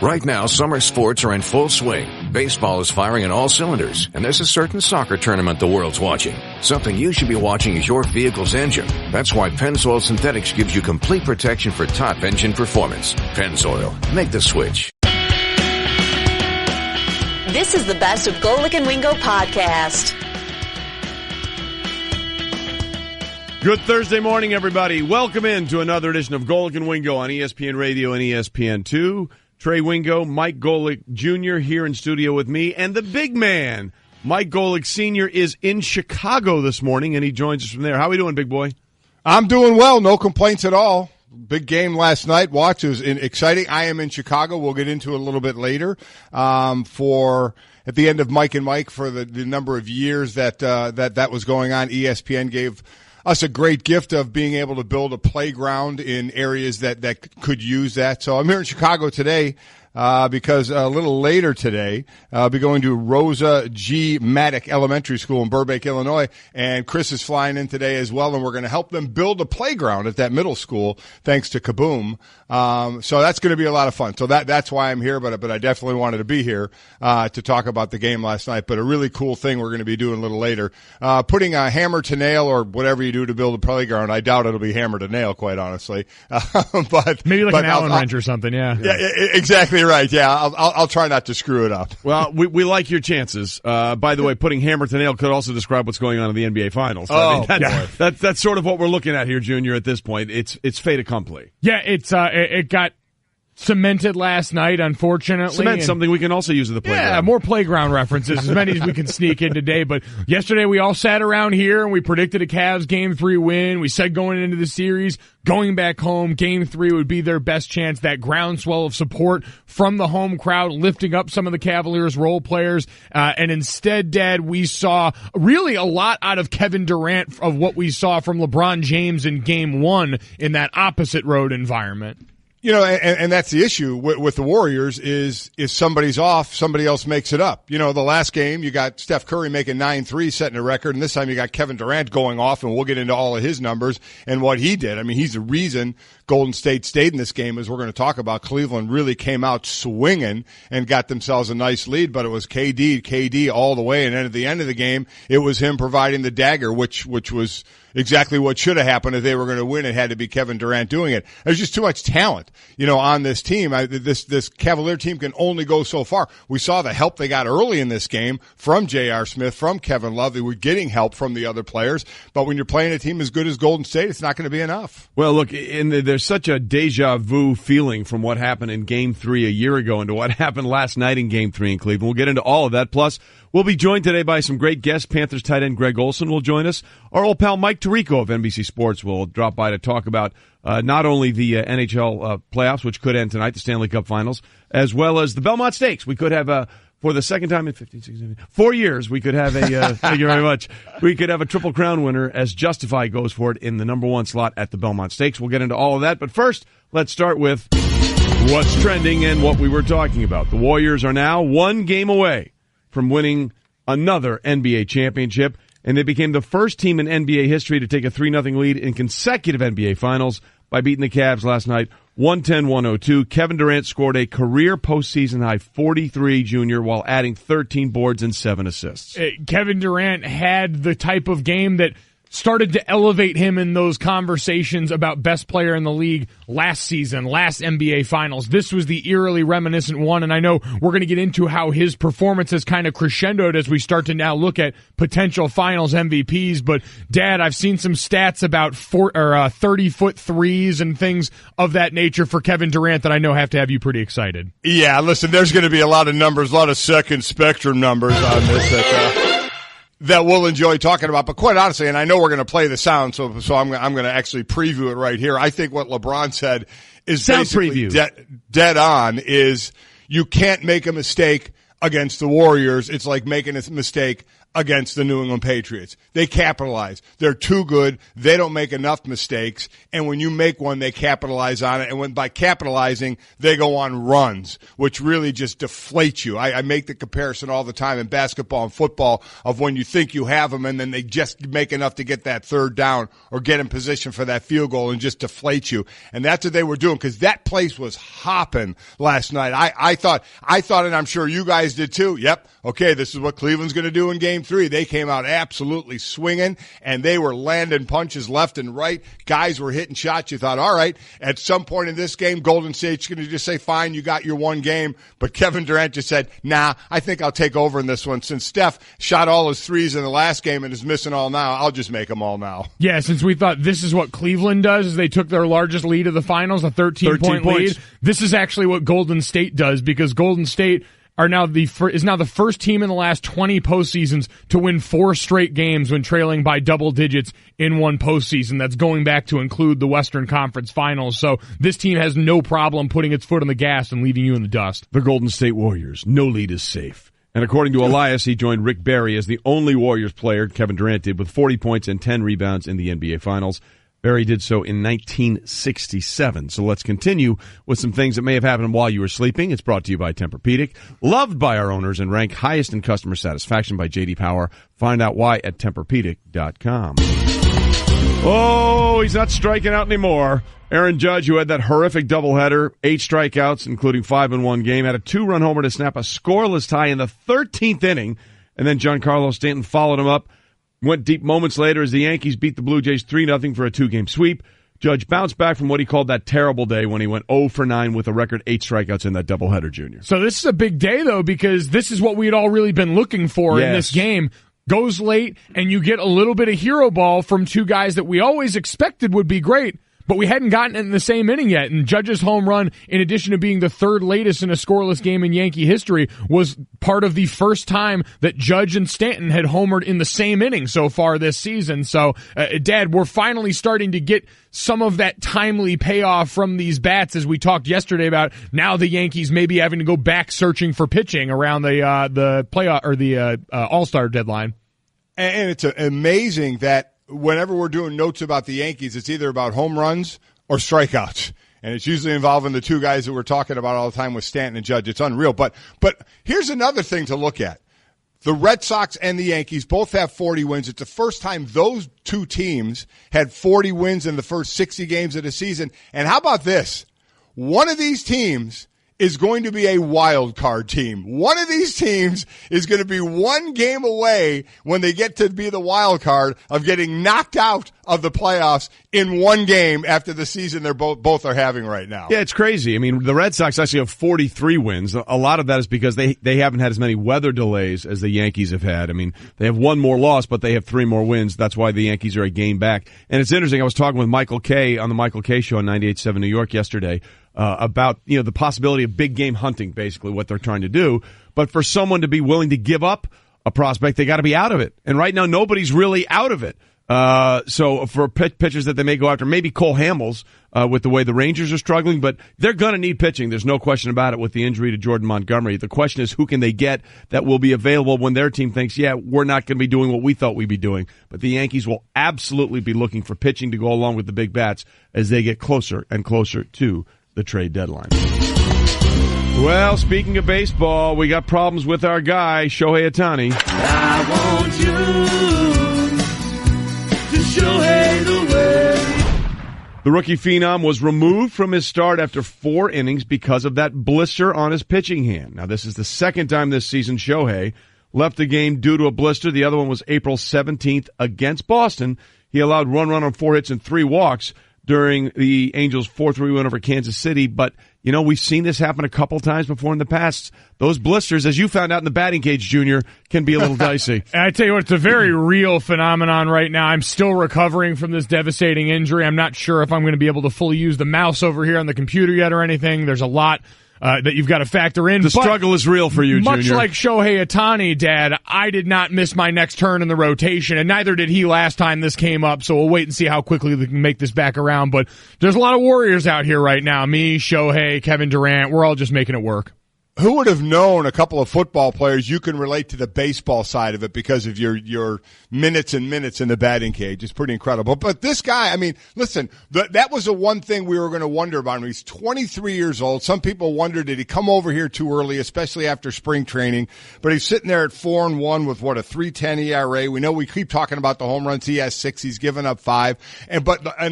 Right now, summer sports are in full swing. Baseball is firing on all cylinders, and there's a certain soccer tournament the world's watching. Something you should be watching is your vehicle's engine. That's why Pennzoil Synthetics gives you complete protection for top engine performance. Pennzoil. Make the switch. This is the Best of Golic and Wingo podcast. Good Thursday morning, everybody. Welcome in to another edition of Golic and Wingo on ESPN Radio and ESPN2. Trey Wingo, Mike Golic Jr. here in studio with me, and the big man, Mike Golic Sr. is in Chicago this morning, and he joins us from there. How are we doing, big boy? I'm doing well. No complaints at all. Big game last night. Watch, it was exciting. I am in Chicago. We'll get into it a little bit later. At the end of Mike and Mike, for the number of years that was going on, ESPN gave us a great gift of being able to build a playground in areas that could use that. So I'm here in Chicago today because a little later today I'll be going to Rosa G. Maddock Elementary School in Burbank, Illinois, and Chris is flying in today as well, and we're going to help them build a playground at that middle school thanks to Kaboom. So that's going to be a lot of fun. So that's why I'm here, but I definitely wanted to be here to talk about the game last night. But a really cool thing we're going to be doing a little later, putting a hammer to nail or whatever you do to build a playground. I doubt it'll be hammer to nail, quite honestly. But maybe like an Allen wrench or something. Yeah, exactly right. Yeah, I'll try not to screw it up. Well, we like your chances. By the way, putting hammer to nail could also describe what's going on in the NBA Finals. That's sort of what we're looking at here, Junior. At this point, it's fait accompli. Yeah, it got cemented last night, unfortunately. Cement, something we can also use at the playground. Yeah, more playground references, as many as we can sneak in today. But yesterday we all sat around here and we predicted a Cavs Game 3 win. We said going into the series, going back home, Game 3 would be their best chance. That groundswell of support from the home crowd lifting up some of the Cavaliers' role players. And instead, Dad, we saw really a lot out of Kevin Durant of what we saw from LeBron James in Game 1 in that opposite road environment. You know, and that's the issue with the Warriors is if somebody's off, somebody else makes it up. You know, the last game, you got Steph Curry making 9 threes, setting a record, and this time you got Kevin Durant going off, and we'll get into all of his numbers and what he did. I mean, he's the reason Golden State stayed in this game, as we're going to talk about. Cleveland really came out swinging and got themselves a nice lead, but it was KD all the way, and then at the end of the game, it was him providing the dagger, which was exactly what should have happened if they were going to win. It had to be Kevin Durant doing it. There's just too much talent, you know, on this team. This Cavalier team can only go so far. We saw the help they got early in this game from J.R. Smith, from Kevin Love. They were getting help from the other players. But when you're playing a team as good as Golden State, it's not going to be enough. Well, look, there's such a deja vu feeling from what happened in Game 3 a year ago into what happened last night in Game 3 in Cleveland. We'll get into all of that. Plus, we'll be joined today by some great guests. Panthers tight end Greg Olsen will join us. Our old pal Mike Tirico of NBC Sports will drop by to talk about not only the NHL playoffs, which could end tonight, the Stanley Cup Finals, as well as the Belmont Stakes. We could have for the second time in 4 years, we could have a thank you very much. We could have a Triple Crown winner as Justify goes for it in the number 1 slot at the Belmont Stakes. We'll get into all of that, but first, let's start with what's trending and what we were talking about. The Warriors are now 1 game away from winning another NBA championship, and they became the first team in NBA history to take a 3-0 lead in consecutive NBA Finals by beating the Cavs last night, 110-102. Kevin Durant scored a career postseason high 43, Junior, while adding 13 boards and 7 assists. Kevin Durant had the type of game that started to elevate him in those conversations about best player in the league last season, last NBA Finals. This was the eerily reminiscent one, and I know we're going to get into how his performance has kind of crescendoed as we start to now look at potential Finals MVPs. But, Dad, I've seen some stats about 30-foot threes and things of that nature for Kevin Durant that I know have to have you pretty excited. Yeah, listen, there's going to be a lot of numbers, a lot of second spectrum numbers on this that we'll enjoy talking about. But quite honestly, and I know we're going to play the sound, so I'm going to actually preview it right here. I think what LeBron said is sound basically preview. Dead on, is you can't make a mistake against the Warriors. It's like making a mistake against the New England Patriots. They capitalize. They're too good. They don't make enough mistakes. And when you make one, they capitalize on it. And by capitalizing, they go on runs, which really just deflate you. I make the comparison all the time in basketball and football of when you think you have them and then they just make enough to get that third down or get in position for that field goal and just deflate you. And that's what they were doing, because that place was hopping last night. I thought, and I'm sure you guys did too. Yep. Okay. This is what Cleveland's going to do in game 3. They came out absolutely swinging, and they were landing punches left and right. Guys were hitting shots. You thought, all right, at some point in this game, Golden State's going to just say, fine, you got your one game. But Kevin Durant just said, nah, I think I'll take over in this one. Since Steph shot all his threes in the last game and is missing all now, I'll just make them all now. Yeah, since we thought this is what Cleveland does, is they took their largest lead of the finals, a 13-point lead. This is actually what Golden State does, because Golden State is now the first team in the last 20 postseasons to win 4 straight games when trailing by double digits in one postseason. That's going back to include the Western Conference Finals. So this team has no problem putting its foot on the gas and leaving you in the dust. The Golden State Warriors, no lead is safe. And according to Elias, he joined Rick Barry as the only Warriors player, Kevin Durant did, with 40 points and 10 rebounds in the NBA Finals. Barry did so in 1967. So let's continue with some things that may have happened while you were sleeping. It's brought to you by Tempur-Pedic, loved by our owners and ranked highest in customer satisfaction by J.D. Power. Find out why at TempurPedic.com. Oh, he's not striking out anymore. Aaron Judge, who had that horrific doubleheader, 8 strikeouts, including 5 in one game, had a 2-run homer to snap a scoreless tie in the 13th inning, and then Giancarlo Stanton followed him up. Went deep moments later as the Yankees beat the Blue Jays 3-0 for a 2-game sweep. Judge bounced back from what he called that terrible day when he went 0 for 9 with a record 8 strikeouts in that doubleheader, Junior. So this is a big day, though, because this is what we had all really been looking for in this game. Goes late, and you get a little bit of hero ball from 2 guys that we always expected would be great, but we hadn't gotten it in the same inning yet. And Judge's home run, in addition to being the 3rd latest in a scoreless game in Yankee history, was part of the first time that Judge and Stanton had homered in the same inning so far this season. So, Dad, we're finally starting to get some of that timely payoff from these bats, as we talked yesterday about now the Yankees maybe having to go back searching for pitching around the playoff or the All-Star deadline. And it's amazing that whenever we're doing notes about the Yankees, it's either about home runs or strikeouts. And it's usually involving the 2 guys that we're talking about all the time with Stanton and Judge. It's unreal. But here's another thing to look at. The Red Sox and the Yankees both have 40 wins. It's the first time those 2 teams had 40 wins in the first 60 games of the season. And how about this? One of these teams is going to be a wild card team. One of these teams is going to be 1 game away when they get to be the wild card of getting knocked out of the playoffs in 1 game after the season they're both are having right now. Yeah, it's crazy. I mean, the Red Sox actually have 43 wins. A lot of that is because they haven't had as many weather delays as the Yankees have had. I mean, they have 1 more loss, but they have 3 more wins. That's why the Yankees are a game back. And it's interesting. I was talking with Michael Kay on the Michael Kay Show on 98.7 New York yesterday about the possibility of big game hunting, basically what they're trying to do. But for someone to be willing to give up a prospect, they got to be out of it. And right now, nobody's really out of it. So for pitchers that they may go after, maybe Cole Hamels with the way the Rangers are struggling, but they're going to need pitching. There's no question about it with the injury to Jordan Montgomery. The question is, who can they get that will be available when their team thinks, yeah, we're not going to be doing what we thought we'd be doing. But the Yankees will absolutely be looking for pitching to go along with the big bats as they get closer and closer to the trade deadline. Well, speaking of baseball, we got problems with our guy, Shohei Ohtani. I want you to Shohei the way. The rookie phenom was removed from his start after 4 innings because of that blister on his pitching hand. Now, this is the second time this season Shohei left the game due to a blister. The other one was April 17th against Boston. He allowed 1 run on 4 hits and 3 walks during the Angels' 4-3 win over Kansas City. But, we've seen this happen a couple times before in the past. Those blisters, as you found out in the batting cage, Junior, can be a little dicey. And I tell you what, it's a very real phenomenon right now. I'm still recovering from this devastating injury. I'm not sure if I'm going to be able to fully use the mouse over here on the computer yet or anything. There's a lot that you've got to factor in. The struggle is real for you, Junior. Much like Shohei Ohtani, Dad, I did not miss my next turn in the rotation, and neither did he last time this came up, so we'll wait and see how quickly we can make this back around. But there's a lot of Warriors out here right now. Me, Shohei, Kevin Durant, we're all just making it work. who would have known a couple of football players you can relate to the baseball side of it because of your minutes and minutes in the batting cage? It's pretty incredible. But this guy, I mean, listen, that was the one thing we were going to wonder about him. He's 23 years old. Some people wondered, did he come over here too early, especially after spring training? But he's sitting there at 4-1 with what, a 3.10 ERA. We know we keep talking about the home runs. He has 6. He's given up 5. And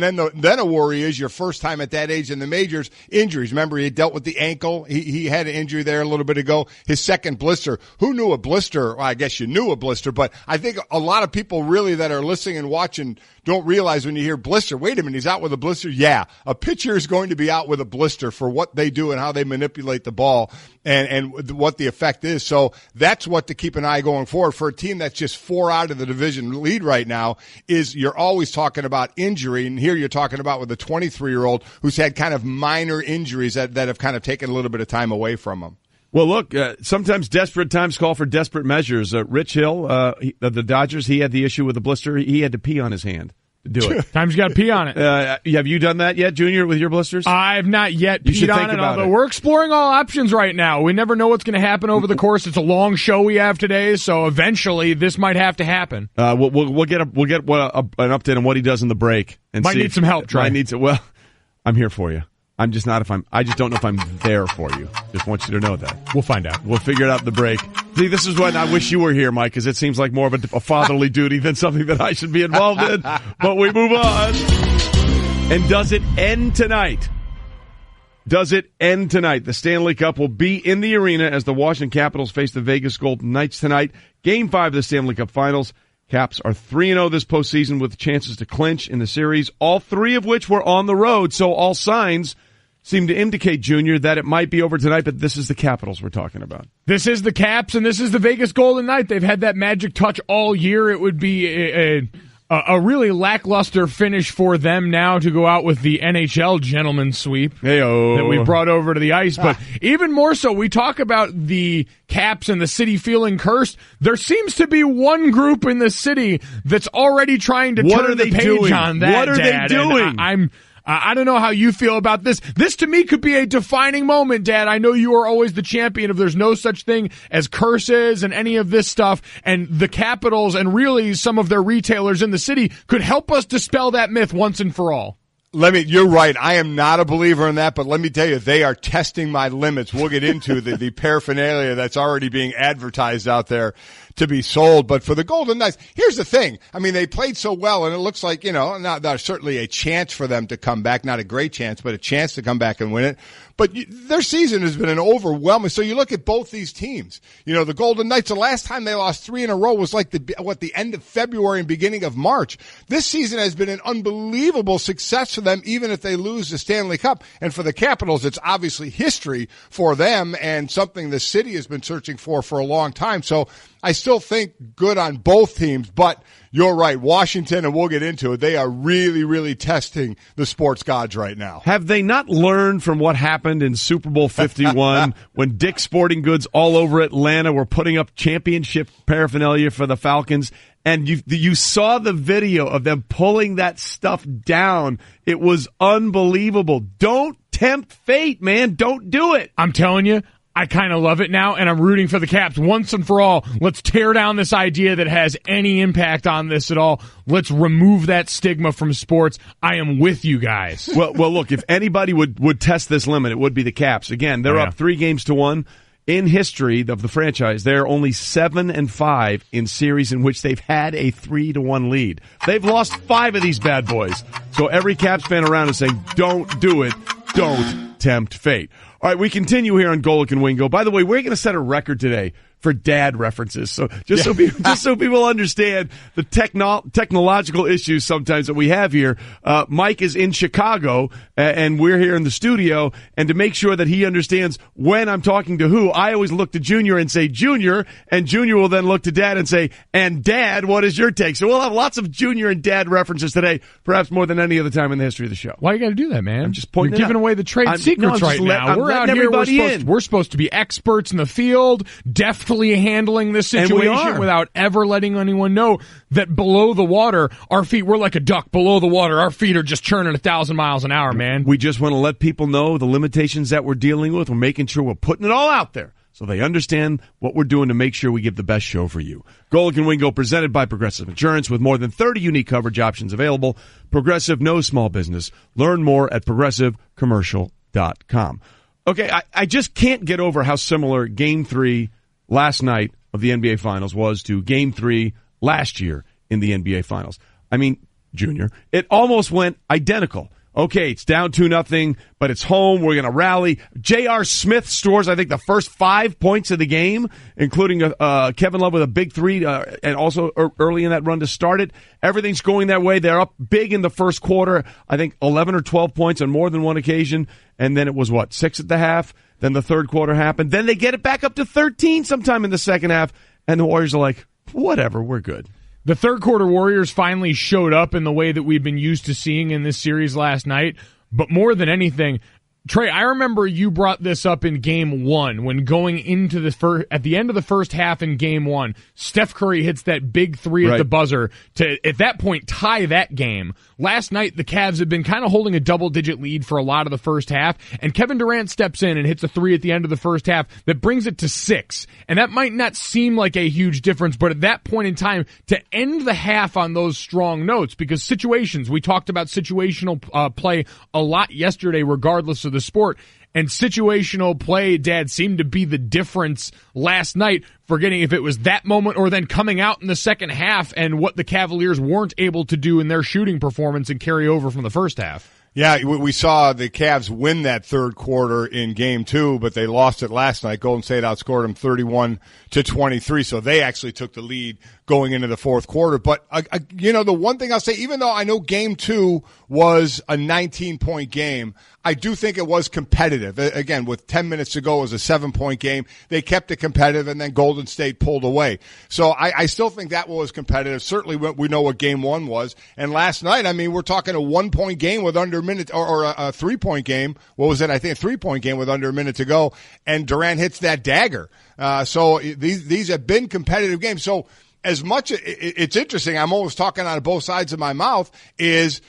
then a worry is your first time at that age in the majors, injuries. Remember, he had dealt with the ankle. He had an injury there a little bit ago. His second blister. Who knew a blister? Well, I guess you knew a blister, but I think a lot of people really that are listening and watching don't realize when you hear blister, wait a minute, he's out with a blister? Yeah, a pitcher is going to be out with a blister for what they do and how they manipulate the ball and what the effect is. So that's what to keep an eye going forward. For a team that's just 4 out of the division lead right now is you're always talking about injury, and here you're talking about with a 23-year-old who's had kind of minor injuries that have kind of taken a little bit of time away from him. Well, look, sometimes desperate times call for desperate measures. Rich Hill, of the Dodgers, he had the issue with the blister. He had to pee on his hand to do it. Times you got to pee on it. Have you done that yet, Junior, with your blisters? I've not yet peed on it, although we're exploring all options right now. We never know what's going to happen over the course. It's a long show we have today, so eventually this might have to happen. We'll get an update on what he does in the break. And might need some help, Trey. Well, I'm here for you. I just don't know if I'm there for you. Just want you to know that. We'll find out. We'll figure it out in the break. See, this is when I wish you were here, Mike, because it seems like more of a fatherly duty than something that I should be involved in. But we move on. And does it end tonight? Does it end tonight? The Stanley Cup will be in the arena as the Washington Capitals face the Vegas Golden Knights tonight. Game 5 of the Stanley Cup Finals. Caps are 3-0 this postseason with chances to clinch in the series, all 3 of which were on the road. So all signs seem to indicate, Junior, that it might be over tonight, but this is the Capitals we're talking about. This is the Caps, and this is the Vegas Golden Knights. They've had that magic touch all year. It would be a really lackluster finish for them now to go out with the NHL gentleman sweep that we brought over to the ice. But even more so, we talk about the Caps and the city feeling cursed. There seems to be one group in the city that's already trying to turn the page on that. What are they doing? I don't know how you feel about this. This, to me, could be a defining moment, Dad. I know you are always the champion of there's no such thing as curses and any of this stuff, and the Capitals and really some of their retailers in the city could help us dispel that myth once and for all. You're right. I am not a believer in that, but let me tell you, they are testing my limits. We'll get into the paraphernalia that's already being advertised out there to be sold. But for the Golden Knights, here's the thing. I mean, they played so well, and it looks like, there's certainly a chance for them to come back. Not a great chance, but a chance to come back and win it. But their season has been an overwhelming. So you look at both these teams. The Golden Knights, the last time they lost 3 in a row was like the end of February and beginning of March. This season has been an unbelievable success for them, even if they lose the Stanley Cup. And for the Capitals, it's obviously history for them and something the city has been searching for a long time. So I still think good on both teams, but you're right. Washington, and we'll get into it, they are really, really testing the sports gods right now. Have they not learned from what happened in Super Bowl 51 when Dick's Sporting Goods all over Atlanta were putting up championship paraphernalia for the Falcons? And you saw the video of them pulling that stuff down. It was unbelievable. Don't tempt fate, man. Don't do it. I'm telling you, I kind of love it now, and I'm rooting for the Caps once and for all. Let's tear down this idea that has any impact on this at all. Let's remove that stigma from sports. I am with you guys. Well, look, if anybody would test this limit, it would be the Caps. Again, they're up 3-1. In history of the franchise, they're only 7-5 in series in which they've had a 3-1 lead. They've lost 5 of these bad boys. So every Caps fan around is saying, don't do it. Don't tempt fate. All right, we continue here on Golic and Wingo. By the way, we're going to set a record today for dad references. So just so people understand the technological issues sometimes that we have here. Mike is in Chicago and we're here in the studio, and to make sure that he understands when I'm talking to who, I always look to Junior and say Junior, and Junior will then look to Dad and say, and Dad, what is your take? So we'll have lots of Junior and Dad references today, perhaps more than any other time in the history of the show. Why you got to do that, man? I'm just pointing You're giving away the trade secrets right now. We're out here. We're supposed to be experts in the field, deftly gracefully handling this And we situation are. without ever letting anyone know that below the water, our feet, we're like a duck below the water. Our feet are just churning 1,000 miles an hour, man. We just want to let people know the limitations that we're dealing with. We're making sure we're putting it all out there so they understand what we're doing to make sure we give the best show for you. Golic and Wingo, presented by Progressive Insurance, with more than 30 unique coverage options available. Progressive knows small business. Learn more at progressivecommercial.com. Okay, I just can't get over how similar Game 3 last night of the NBA Finals was to Game 3 last year in the NBA Finals. I mean, Junior, it almost went identical. Okay, it's down 2-0, but it's home. We're going to rally. J.R. Smith scores, I think, the first 5 points of the game, including Kevin Love with a big three, and also early in that run to start it. Everything's going that way. They're up big in the first quarter, I think 11 or 12 points on more than one occasion, and then it was, 6 at the half? Then the third quarter happened. Then they get it back up to 13 sometime in the second half, and the Warriors are like, whatever, we're good. The third quarter Warriors finally showed up in the way that we've been used to seeing in this series last night. But more than anything, Trey, I remember you brought this up in Game 1 when going into the at the end of the first half in Game 1, Steph Curry hits that big three at the buzzer to, at that point, tie that game. Last night, the Cavs had been kind of holding a double-digit lead for a lot of the first half, and Kevin Durant steps in and hits a three at the end of the first half that brings it to 6. And that might not seem like a huge difference, but at that point in time, to end the half on those strong notes, because situations, we talked about situational play a lot yesterday, regardless of the sport, and situational play, Dad, seemed to be the difference last night, forgetting if it was that moment or then coming out in the second half and what the Cavaliers weren't able to do in their shooting performance and carry over from the first half. Yeah, we saw the Cavs win that third quarter in Game 2, but they lost it last night. Golden State outscored them 31-23, so they actually took the lead going into the fourth quarter. But, the one thing I'll say, even though I know Game 2 was a 19-point game, I do think it was competitive. Again, with 10 minutes to go, it was a 7-point game. They kept it competitive, and then Golden State pulled away. So I still think that was competitive. Certainly we know what Game 1 was. And last night, I mean, we're talking a 1-point game with under a minute, or a 3-point game. What was it? I think a 3-point game with under a minute to go. And Durant hits that dagger. So these have been competitive games. So as much, it's interesting, I'm always talking out of both sides of my mouth, is,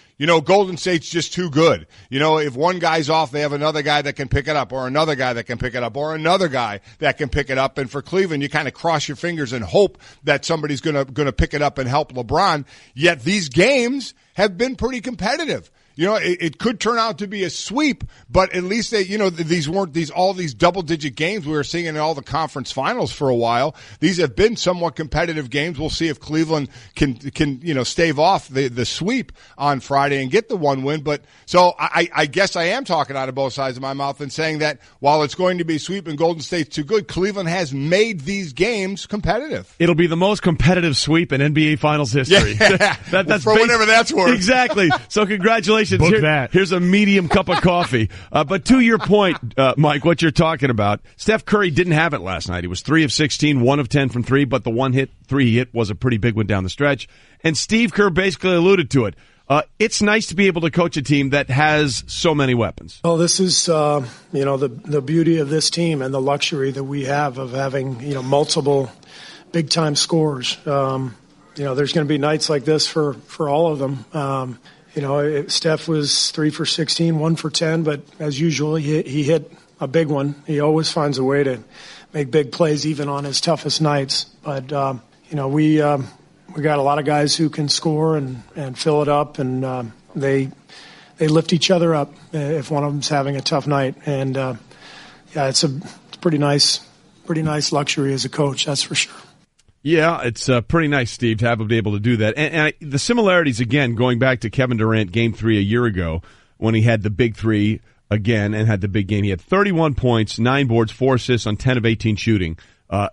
Golden State's just too good. If one guy's off, they have another guy that can pick it up, or another guy that can pick it up, or another guy that can pick it up. And for Cleveland, you kind of cross your fingers and hope that somebody's going to pick it up and help LeBron. Yet these games have been pretty competitive. It could turn out to be a sweep, but at least these weren't all these double-digit games we were seeing in all the conference finals for a while. These have been somewhat competitive games. We'll see if Cleveland can stave off the sweep on Friday and get the one win. But so I guess I am talking out of both sides of my mouth and saying that while it's going to be a sweep and Golden State's too good, Cleveland has made these games competitive. It'll be the most competitive sweep in NBA Finals history. Yeah. That's for whatever that's worth. Exactly. So congratulations. Book that. Here's a medium cup of coffee. But to your point, Mike, what you're talking about, Steph Curry didn't have it last night. He was 3 of 16, 1 of 10 from 3, but the three he hit was a pretty big one down the stretch. And Steve Kerr basically alluded to it. It's nice to be able to coach a team that has so many weapons. Well, this is, the beauty of this team and the luxury that we have of having, multiple big-time scorers. There's going to be nights like this for all of them. Steph was 3 for 16, 1 for 10, but as usual, he hit a big one. He always finds a way to make big plays even on his toughest nights. But, we got a lot of guys who can score and fill it up, and they lift each other up if one of them's having a tough night. And, it's a pretty nice luxury as a coach, that's for sure. Yeah, it's pretty nice, Steve, to have been able to do that. And the similarities, again, going back to Kevin Durant Game 3 a year ago when he had the big three again and had the big game. He had 31 points, 9 boards, 4 assists on 10 of 18 shooting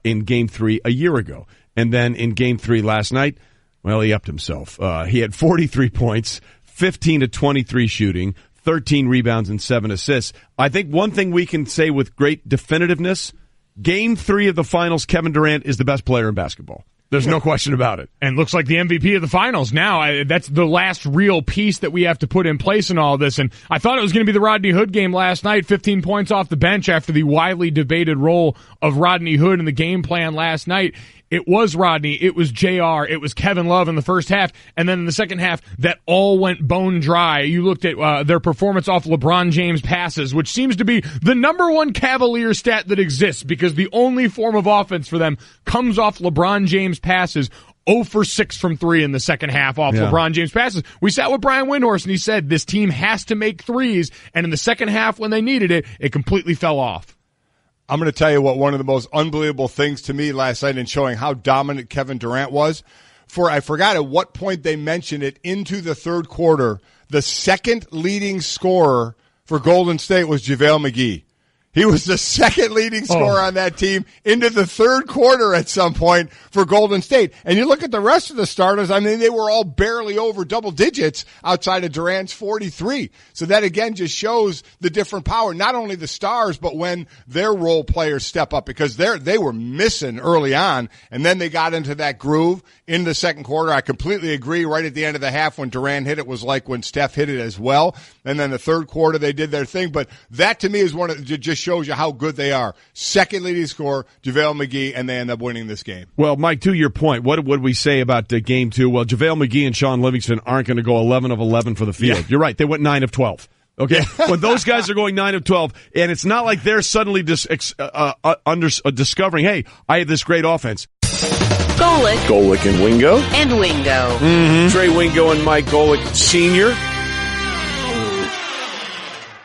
in Game 3 a year ago. And then in Game 3 last night, well, he upped himself. He had 43 points, 15 of 23 shooting, 13 rebounds, and 7 assists. I think one thing we can say with great definitiveness, Game 3 of the finals, Kevin Durant is the best player in basketball. There's no question about it. And looks like the MVP of the finals now. That's the last real piece that we have to put in place in all this. And I thought it was going to be the Rodney Hood game last night, 15 points off the bench after the widely debated role of Rodney Hood in the game plan last night. It was Rodney, it was JR, it was Kevin Love in the first half, and then in the second half, that all went bone dry. You looked at their performance off LeBron James passes, which seems to be the number one Cavalier stat that exists, because the only form of offense for them comes off LeBron James passes. 0 for 6 from 3 in the second half off LeBron James passes. We sat with Brian Windhorst, and he said this team has to make threes, and in the second half when they needed it, it completely fell off. I'm going to tell you what one of the most unbelievable things to me last night in showing how dominant Kevin Durant was. I forgot at what point they mentioned it into the third quarter. The second leading scorer for Golden State was JaVale McGee. He was the second leading scorer on that team into the third quarter at some point for Golden State. And you look at the rest of the starters, I mean, they were all barely over double digits outside of Durant's 43. So that, again, just shows the different power, not only the stars, but when their role players step up, because they were missing early on, and then they got into that groove in the second quarter. I completely agree. Right at the end of the half when Durant hit it was like when Steph hit it as well. And then the third quarter they did their thing. But that, to me, is one of just shows you how good they are. Second leading scorer, JaVale McGee, and they end up winning this game. Well, Mike, to your point, what would we say about game 2? Well, JaVale McGee and Sean Livingston aren't going to go 11 of 11 for the field. Yeah. You're right. They went 9 of 12. Okay, when those guys are going 9 of 12, and it's not like they're suddenly discovering, hey, I have this great offense. Golic and Wingo. and Wingo. Mm-hmm. Trey Wingo and Mike Golic Sr.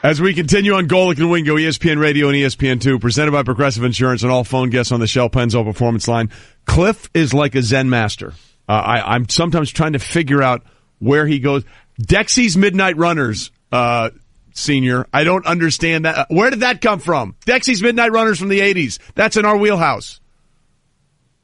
As we continue on Golic and Wingo, ESPN Radio and ESPN2, presented by Progressive Insurance, and all phone guests on the Shell Pennzoil Performance Line. Cliff is like a Zen master. I'm sometimes trying to figure out where he goes. Dexy's Midnight Runners, Senior. I don't understand that. Where did that come from? Dexy's Midnight Runners from the 80s. That's in our wheelhouse.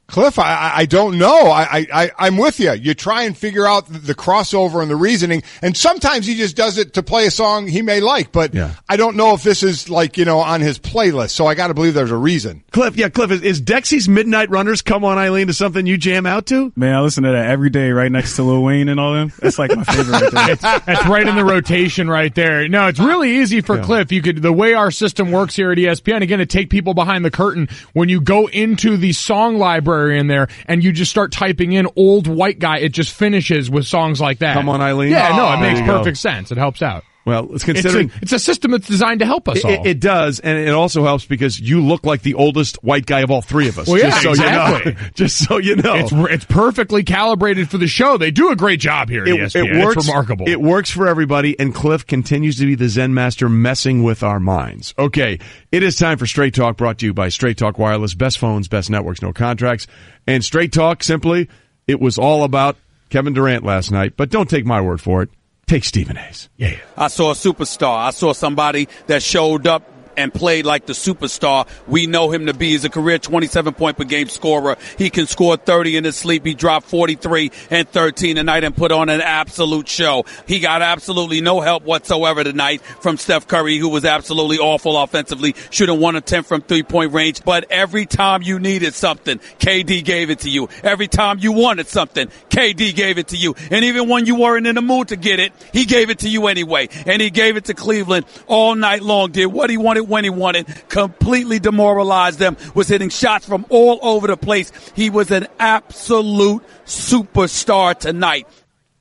Cliff, I don't know. I'm with you. You try and figure out the crossover and the reasoning, and sometimes he just does it to play a song he may like, but I don't know if this is like, on his playlist, so I got to believe there's a reason. Cliff, is Dexy's Midnight Runners, Come On Eileen, to something you jam out to? Man, I listen to that every day right next to Lil Wayne and all them. That's like my favorite right there. That's right in the rotation right there. No, it's really easy for Cliff. The way our system works here at ESPN, again, to take people behind the curtain, when you go into the song library in there and you just start typing in old white guy, it just finishes with songs like that. Come On Eileen. Yeah, no, it makes perfect sense. It helps out. Well, it's considering it's a system that's designed to help us all. It does, and it also helps because you look like the oldest white guy of all three of us. Well, yeah, exactly. Just so you know. It's perfectly calibrated for the show. They do a great job here at ESPN. It works, it's remarkable. It works for everybody, and Cliff continues to be the Zen master messing with our minds. Okay, it is time for Straight Talk, brought to you by Straight Talk Wireless. Best phones, best networks, no contracts. And Straight Talk, simply, it was all about Kevin Durant last night, but don't take my word for it. Take Stephen A's. Yeah. I saw a superstar. I saw somebody that showed up and played like the superstar we know him to be. He's a career 27-point per game scorer. He can score 30 in his sleep. He dropped 43 and 13 tonight and put on an absolute show. He got absolutely no help whatsoever tonight from Steph Curry, who was absolutely awful offensively, shooting 1 of 10 from three-point range. But every time you needed something, KD gave it to you. Every time you wanted something, KD gave it to you. And even when you weren't in the mood to get it, he gave it to you anyway. And he gave it to Cleveland all night long, did what he wanted when he wanted, completely demoralized them, was hitting shots from all over the place. He was an absolute superstar tonight.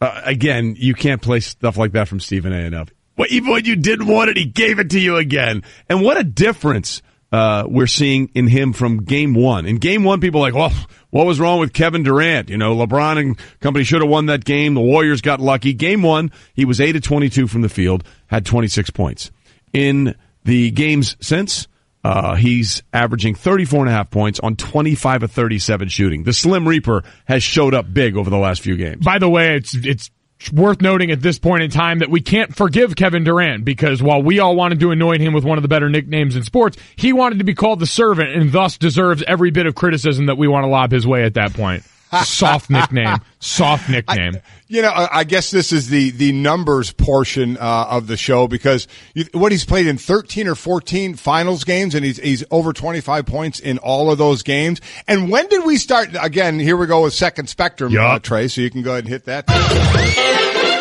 Again, you can't play stuff like that from Stephen A enough. Well, even when you didn't want it, he gave it to you again. And what a difference we're seeing in him from game one. In game one, people are like, well, what was wrong with Kevin Durant? LeBron and company should have won that game. The Warriors got lucky. Game one, he was 8 of 22 from the field, had 26 points. In the games since, he's averaging 34.5 points on 25 of 37 shooting. The Slim Reaper has showed up big over the last few games. By the way, it's worth noting at this point in time that we can't forgive Kevin Durant, because while we all wanted to anoint him with one of the better nicknames in sports, he wanted to be called the servant and thus deserves every bit of criticism that we want to lob his way at that point. Soft nickname. I guess this is the numbers portion of the show because he's played in 13 or 14 finals games, and he's over 25 points in all of those games. And when did we start? Again, here we go with Second Spectrum, Trey, so you can go ahead and hit that.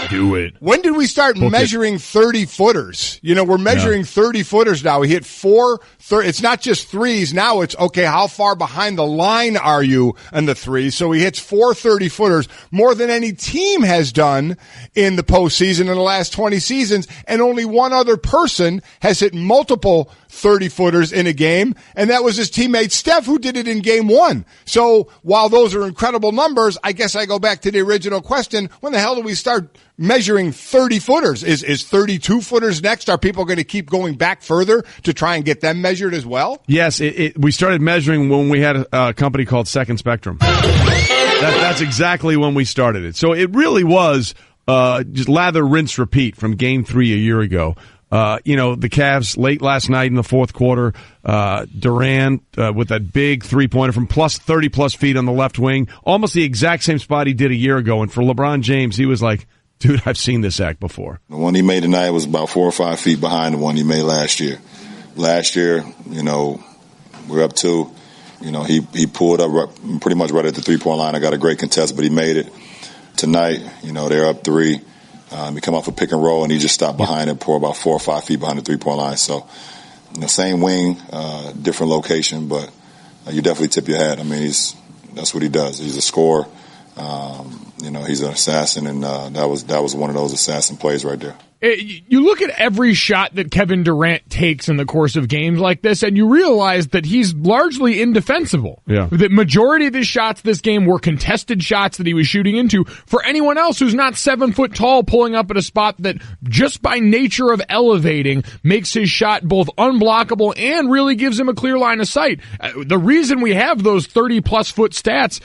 Do it. When did we start measuring 30-footers? We're measuring 30-footers now. We hit 4 it's not just threes. Now it's, okay, how far behind the line are you in the threes? So he hits 4 30-footers, more than any team has done in the postseason in the last 20 seasons, and only one other person has hit multiple 30-footers in a game, and that was his teammate Steph, who did it in Game 1. So while those are incredible numbers, I guess I go back to the original question, when the hell do we start measuring 30-footers? Is 32-footers next? Are people going to keep going back further to try and get them measured as well? Yes, we started measuring when we had a company called Second Spectrum. That's exactly when we started it. So it really was just lather, rinse, repeat from Game 3 a year ago. The Cavs late last night in the fourth quarter, Durant with that big three-pointer from plus 30-plus feet on the left wing, almost the exact same spot he did a year ago. And for LeBron James, he was like, dude, I've seen this act before. The one he made tonight was about 4 or 5 feet behind the one he made last year. Last year, we're up 2. He pulled up pretty much right at the three-point line. I got a great contest, but he made it. Tonight, they're up 3. We come off a pick and roll, and he just stopped behind it, pour about 4 or 5 feet behind the three-point line. So, same wing, different location, but you definitely tip your hat. I mean, that's what he does. He's a scorer. He's an assassin, and that was one of those assassin plays right there. You look at every shot that Kevin Durant takes in the course of games like this, and you realize that he's largely indefensible. Yeah. The majority of his shots this game were contested shots that he was shooting into. For anyone else who's not 7 foot tall, pulling up at a spot that just by nature of elevating makes his shot both unblockable and really gives him a clear line of sight. The reason we have those 30-plus foot stats,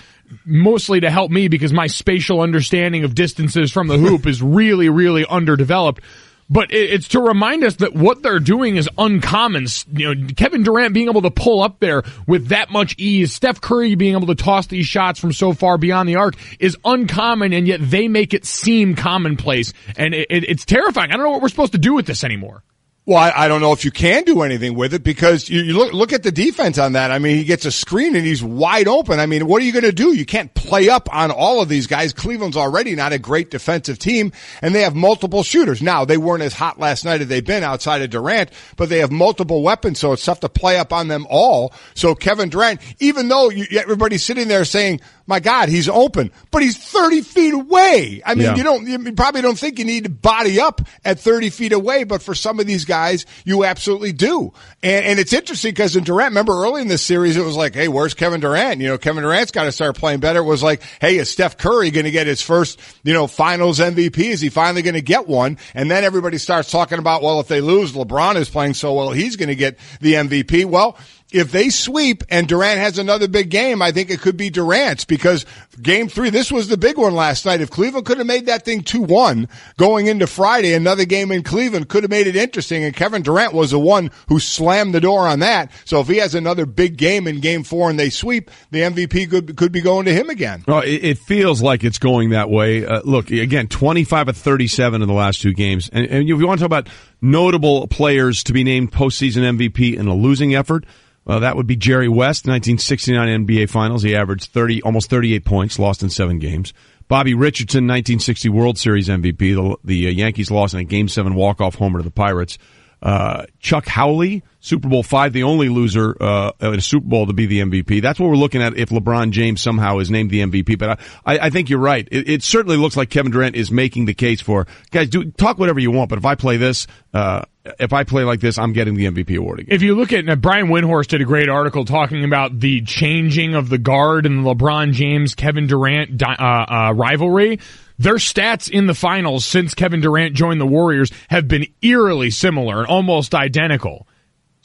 mostly to help me because my spatial understanding of distances from the hoop is really, really underdeveloped. But it's to remind us that what they're doing is uncommon. Kevin Durant being able to pull up there with that much ease, Steph Curry being able to toss these shots from so far beyond the arc is uncommon, and yet they make it seem commonplace. And it's terrifying. I don't know what we're supposed to do with this anymore. Well, I don't know if you can do anything with it because you look at the defense on that. I mean, he gets a screen and he's wide open. I mean, what are you going to do? You can't play up on all of these guys. Cleveland's already not a great defensive team, and they have multiple shooters. Now, they weren't as hot last night as they've been outside of Durant, but they have multiple weapons, so it's tough to play up on them all. So Kevin Durant, even though everybody's sitting there saying, my God, he's open, but he's 30 feet away. I mean, you probably don't think you need to body up at 30 feet away, but for some of these guys, you absolutely do. And it's interesting because in Durant, remember early in this series, it was like, hey, where's Kevin Durant? Kevin Durant's got to start playing better. It was like, hey, is Steph Curry going to get his first, finals MVP? Is he finally going to get one? And then everybody starts talking about, well, if they lose, LeBron is playing so well, he's going to get the MVP. Well, if they sweep and Durant has another big game, I think it could be Durant's because Game 3, this was the big one last night. If Cleveland could have made that thing 2-1 going into Friday, another game in Cleveland could have made it interesting, and Kevin Durant was the one who slammed the door on that. So if he has another big game in Game 4 and they sweep, the MVP could be going to him again. Well, it feels like it's going that way. Look, again, 25 of 37 in the last 2 games. And if you want to talk about notable players to be named postseason MVP in a losing effort, well, that would be Jerry West, 1969 NBA Finals. He averaged almost 38 points, lost in 7 games. Bobby Richardson, 1960 World Series MVP. The Yankees lost in a Game 7 walk-off homer to the Pirates. Chuck Howley, Super Bowl 5, the only loser in a Super Bowl to be the MVP. That's what we're looking at if LeBron James somehow is named the MVP. But I think you're right. It certainly looks like Kevin Durant is making the case for, guys, talk whatever you want, but if I play this, if I play like this, I'm getting the MVP award again. If you look at Brian Windhorst did a great article talking about the changing of the guard in the LeBron James-Kevin Durant rivalry. Their stats in the finals since Kevin Durant joined the Warriors have been eerily similar and almost identical.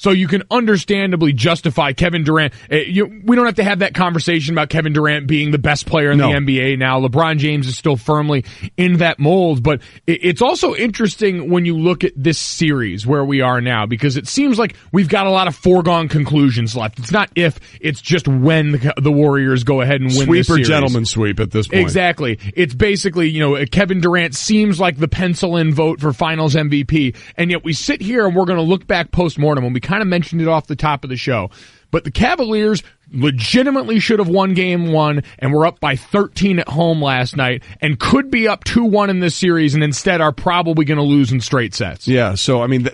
So you can understandably justify Kevin Durant. We don't have to have that conversation about Kevin Durant being the best player in the NBA now. LeBron James is still firmly in that mold. But it's also interesting when you look at this series where we are now, because it seems like we've got a lot of foregone conclusions left. It's not if, it's just when the Warriors go ahead and win this series. Sweep or gentleman sweep at this point. Exactly. It's basically, Kevin Durant seems like the pencil-in vote for Finals MVP, and yet we sit here and we're going to look back post-mortem, and we kind of mentioned it off the top of the show. But the Cavaliers legitimately should have won game 1 and were up by 13 at home last night and could be up 2-1 in this series, and instead are probably going to lose in straight sets. Yeah, so, I mean,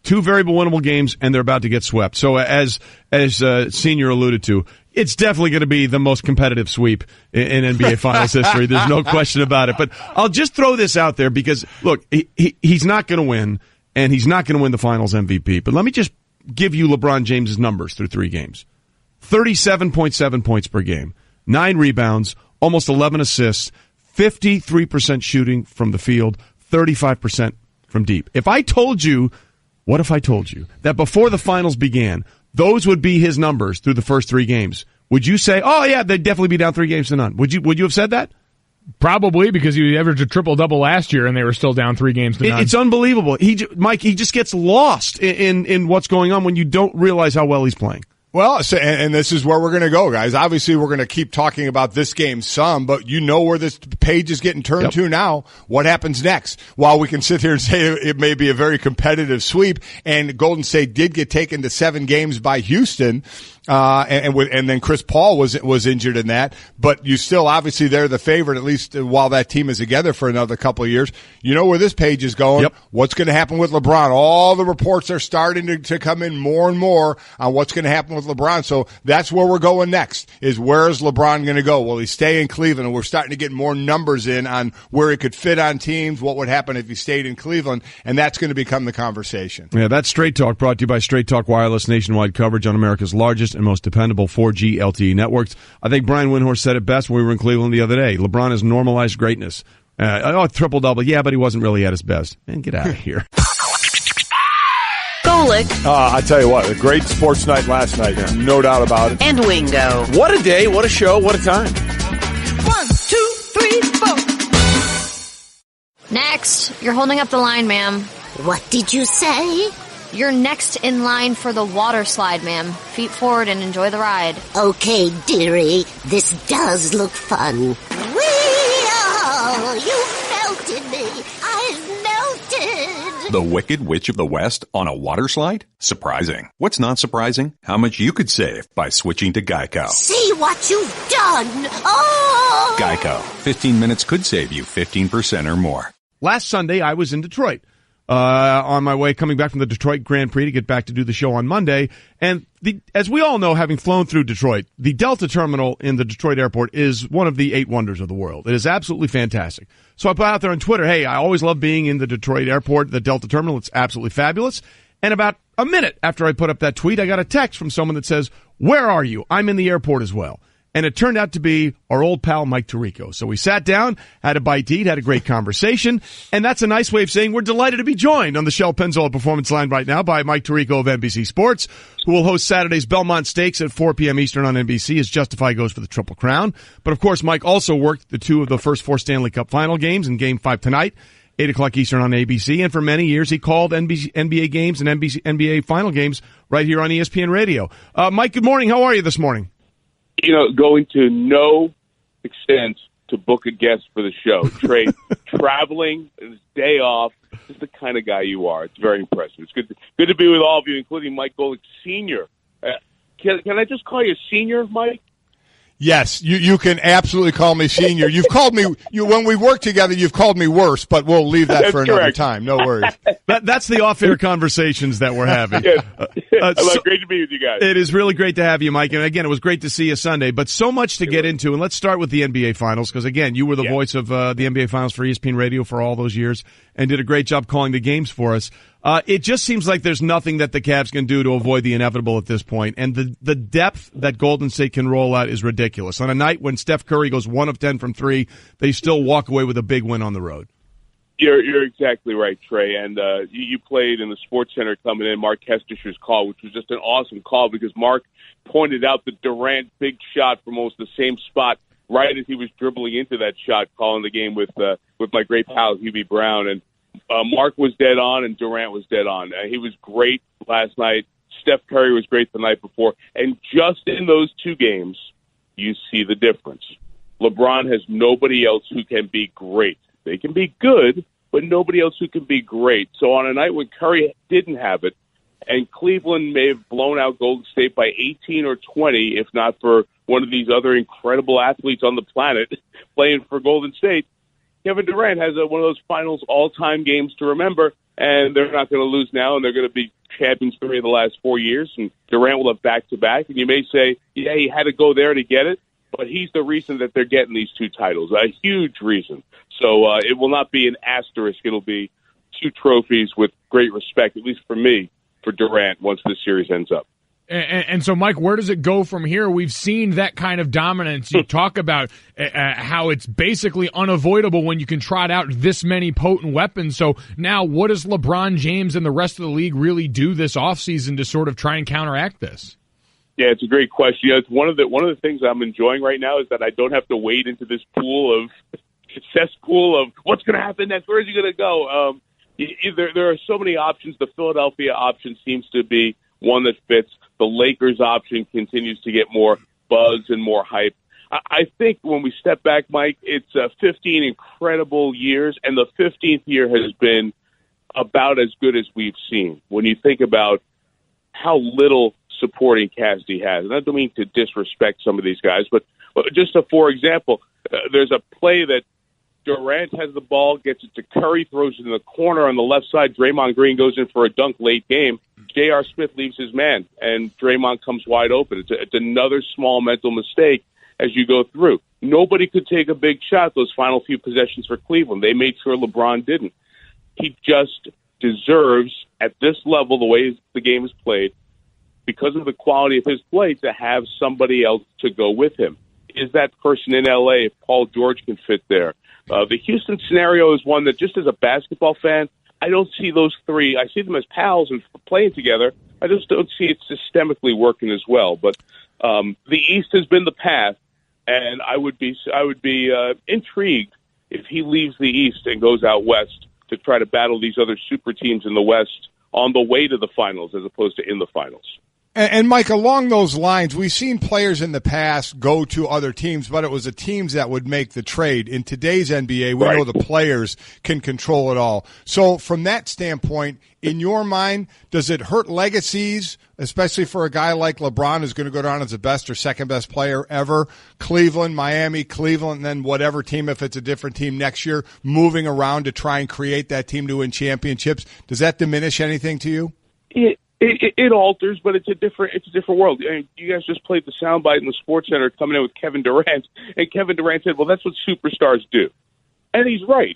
two very winnable games, and they're about to get swept. So as Senior alluded to, it's definitely going to be the most competitive sweep in NBA Finals history. There's no question about it. But I'll just throw this out there because, look, he's not going to win, and he's not going to win the Finals MVP. But let me just give you LeBron James's numbers through 3 games. 37.7 points per game, 9 rebounds, almost 11 assists, 53% shooting from the field, 35% from deep. What if I told you that before the finals began, those would be his numbers through the first 3 games? Would you say, oh yeah, they'd definitely be down 3 games to none? Would you have said that? Probably, because he averaged a triple-double last year, and they were still down 3 games to none. It's unbelievable. Mike, he just gets lost in what's going on when you don't realize how well he's playing. Well, and this is where we're going to go, guys. Obviously, we're going to keep talking about this game some, but you know where this page is getting turned to now. What happens next? While we can sit here and say it may be a very competitive sweep, and Golden State did get taken to 7 games by Houston, and then Chris Paul was injured in that, but you still, obviously, they're the favorite, at least while that team is together for another couple of years. You know where this page is going. Yep. What's going to happen with LeBron? All the reports are starting to come in more and more on what's going to happen with LeBron. So that's where we're going next, is where is LeBron going to go? Will he stay in Cleveland? And we're starting to get more numbers in on where he could fit on teams, what would happen if he stayed in Cleveland, and that's going to become the conversation. Yeah, that's Straight Talk, brought to you by Straight Talk Wireless, nationwide coverage on America's largest and most dependable 4G LTE networks. I think Brian Windhorst said it best when we were in Cleveland the other day. LeBron has normalized greatness. Triple-double, yeah, but he wasn't really at his best. Man, get out of here. Golic. I tell you what, a great sports night last night, no doubt about it. And Wingo. What a day, what a show, what a time. 1, 2, 3, 4. Next. You're holding up the line, ma'am. What did you say? You're next in line for the water slide, ma'am. Feet forward and enjoy the ride. Okay, dearie. This does look fun. Whee-oh! You melted me. I've melted. The Wicked Witch of the West on a water slide? Surprising. What's not surprising? How much you could save by switching to Geico. See what you've done. Oh! Geico. 15 minutes could save you 15% or more. Last Sunday, I was in Detroit. On my way coming back from the Detroit Grand Prix to get back to do the show on Monday. And as we all know, having flown through Detroit, the Delta Terminal in the Detroit airport is one of the 8 wonders of the world. It is absolutely fantastic. So I put out there on Twitter, hey, I always love being in the Detroit airport, the Delta Terminal. It's absolutely fabulous. And about a minute after I put up that tweet, I got a text from someone that says, where are you? I'm in the airport as well. And it turned out to be our old pal, Mike Tirico. So we sat down, had a bite to eat, had a great conversation, and that's a nice way of saying we're delighted to be joined on the Shell Pennzoil Performance Line right now by Mike Tirico of NBC Sports, who will host Saturday's Belmont Stakes at 4 p.m. Eastern on NBC as Justify goes for the Triple Crown. But, of course, Mike also worked the 2 of the first 4 Stanley Cup final games in Game 5 tonight, 8 o'clock Eastern on ABC. And for many years, he called NBA games and NBA final games right here on ESPN Radio. Mike, good morning. How are you this morning? Going to no extent to book a guest for the show. Trey, traveling, his day off, just the kind of guy you are. It's very impressive. It's good to be with all of you, including Mike Golic, Senior. Can I just call you Senior, Mike? Yes, you can absolutely call me Senior. You've called me, when we work together, you've called me worse, but we'll leave that for another time. No worries. That's the off-air conversations that we're having. Great to be with you guys. It is really great to have you, Mike. And again, it was great to see you Sunday, but so much to get into. And let's start with the NBA Finals, because again, you were the voice of the NBA Finals for ESPN Radio for all those years and did a great job calling the games for us. It just seems like there's nothing that the Cavs can do to avoid the inevitable at this point. And the depth that Golden State can roll out is ridiculous. On a night when Steph Curry goes 1 of 10 from 3, they still walk away with a big win on the road. You're exactly right, Trey. And you played in the Sports Center coming in, Mark Kestisher's call, which was just an awesome call because Mark pointed out the Durant big shot from almost the same spot right as he was dribbling into that shot, calling the game with my great pal Hubie Brown. And Mark was dead on, and Durant was dead on. He was great last night. Steph Curry was great the night before. And just in those two games, you see the difference. LeBron has nobody else who can be great. They can be good, but nobody else who can be great. So on a night when Curry didn't have it, and Cleveland may have blown out Golden State by 18 or 20, if not for one of these other incredible athletes on the planet playing for Golden State, Kevin Durant has one of those finals all-time games to remember, and they're not going to lose now, and they're going to be champions 3 of the last 4 years, and Durant will have back-to-back. And you may say, yeah, he had to go there to get it, but he's the reason that they're getting these 2 titles, a huge reason. So it will not be an asterisk. It'll be 2 trophies with great respect, at least for me, for Durant once this series ends up. And so, Mike, where does it go from here? We've seen that kind of dominance. You talk about how it's basically unavoidable when you can trot out this many potent weapons. So now what does LeBron James and the rest of the league really do this offseason to sort of try and counteract this? Yeah, it's a great question. It's one of the things I'm enjoying right now is that I don't have to wade into this cesspool of what's going to happen next. Where is he going to go? There are so many options. The Philadelphia option seems to be one that fits. The Lakers option continues to get more buzz and more hype. I think when we step back, Mike, it's 15 incredible years, and the 15th year has been about as good as we've seen. When you think about how little supporting cast he has, and I don't mean to disrespect some of these guys, but just for example, there's a play that Durant has the ball, gets it to Curry, throws it in the corner on the left side. Draymond Green goes in for a dunk late game. J.R. Smith leaves his man, and Draymond comes wide open. It's another small mental mistake as you go through. Nobody could take a big shot those final few possessions for Cleveland. They made sure LeBron didn't. He just deserves, at this level, the way the game is played, because of the quality of his play, to have somebody else to go with him. Is that person in L.A. if Paul George can fit there? The Houston scenario is one that, just as a basketball fan, I don't see those 3. I see them as pals and playing together. I just don't see it systemically working as well. But the East has been the path, and I would be intrigued if he leaves the East and goes out west to try to battle these other super teams in the West on the way to the finals as opposed to in the finals. And Mike, along those lines, we've seen players in the past go to other teams, but it was the teams that would make the trade. In today's NBA, we know the players can control it all. So from that standpoint, in your mind, does it hurt legacies, especially for a guy like LeBron who's going to go down as the best or second best player ever? Cleveland, Miami, Cleveland, and then whatever team, if it's a different team next year, moving around to try and create that team to win championships. Does that diminish anything to you? It alters, but it's a different world. You guys just played the soundbite in the Sports Center coming in with Kevin Durant, and Kevin Durant said, well, that's what superstars do. And he's right.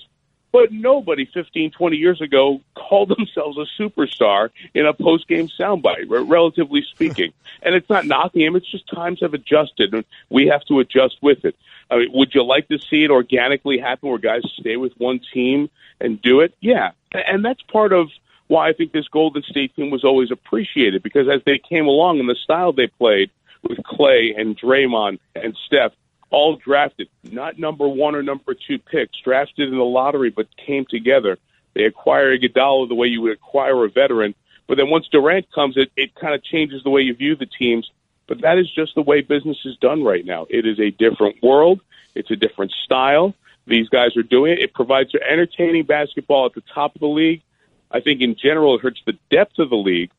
But nobody 15, 20 years ago called themselves a superstar in a post-game soundbite, relatively speaking. And it's not knocking him. It's just times have adjusted, and we have to adjust with it. I mean, would you like to see it organically happen where guys stay with one team and do it? Yeah. And that's part of why I think this Golden State team was always appreciated, because as they came along and the style they played with Clay and Draymond and Steph, all drafted, not number 1 or number 2 picks, drafted in the lottery, but came together. They acquire Iguodala the way you would acquire a veteran. But then once Durant comes, it kind of changes the way you view the teams. But that is just the way business is done right now. It is a different world. It's a different style. These guys are doing it. It provides entertaining basketball at the top of the league. I think in general it hurts the depth of the league,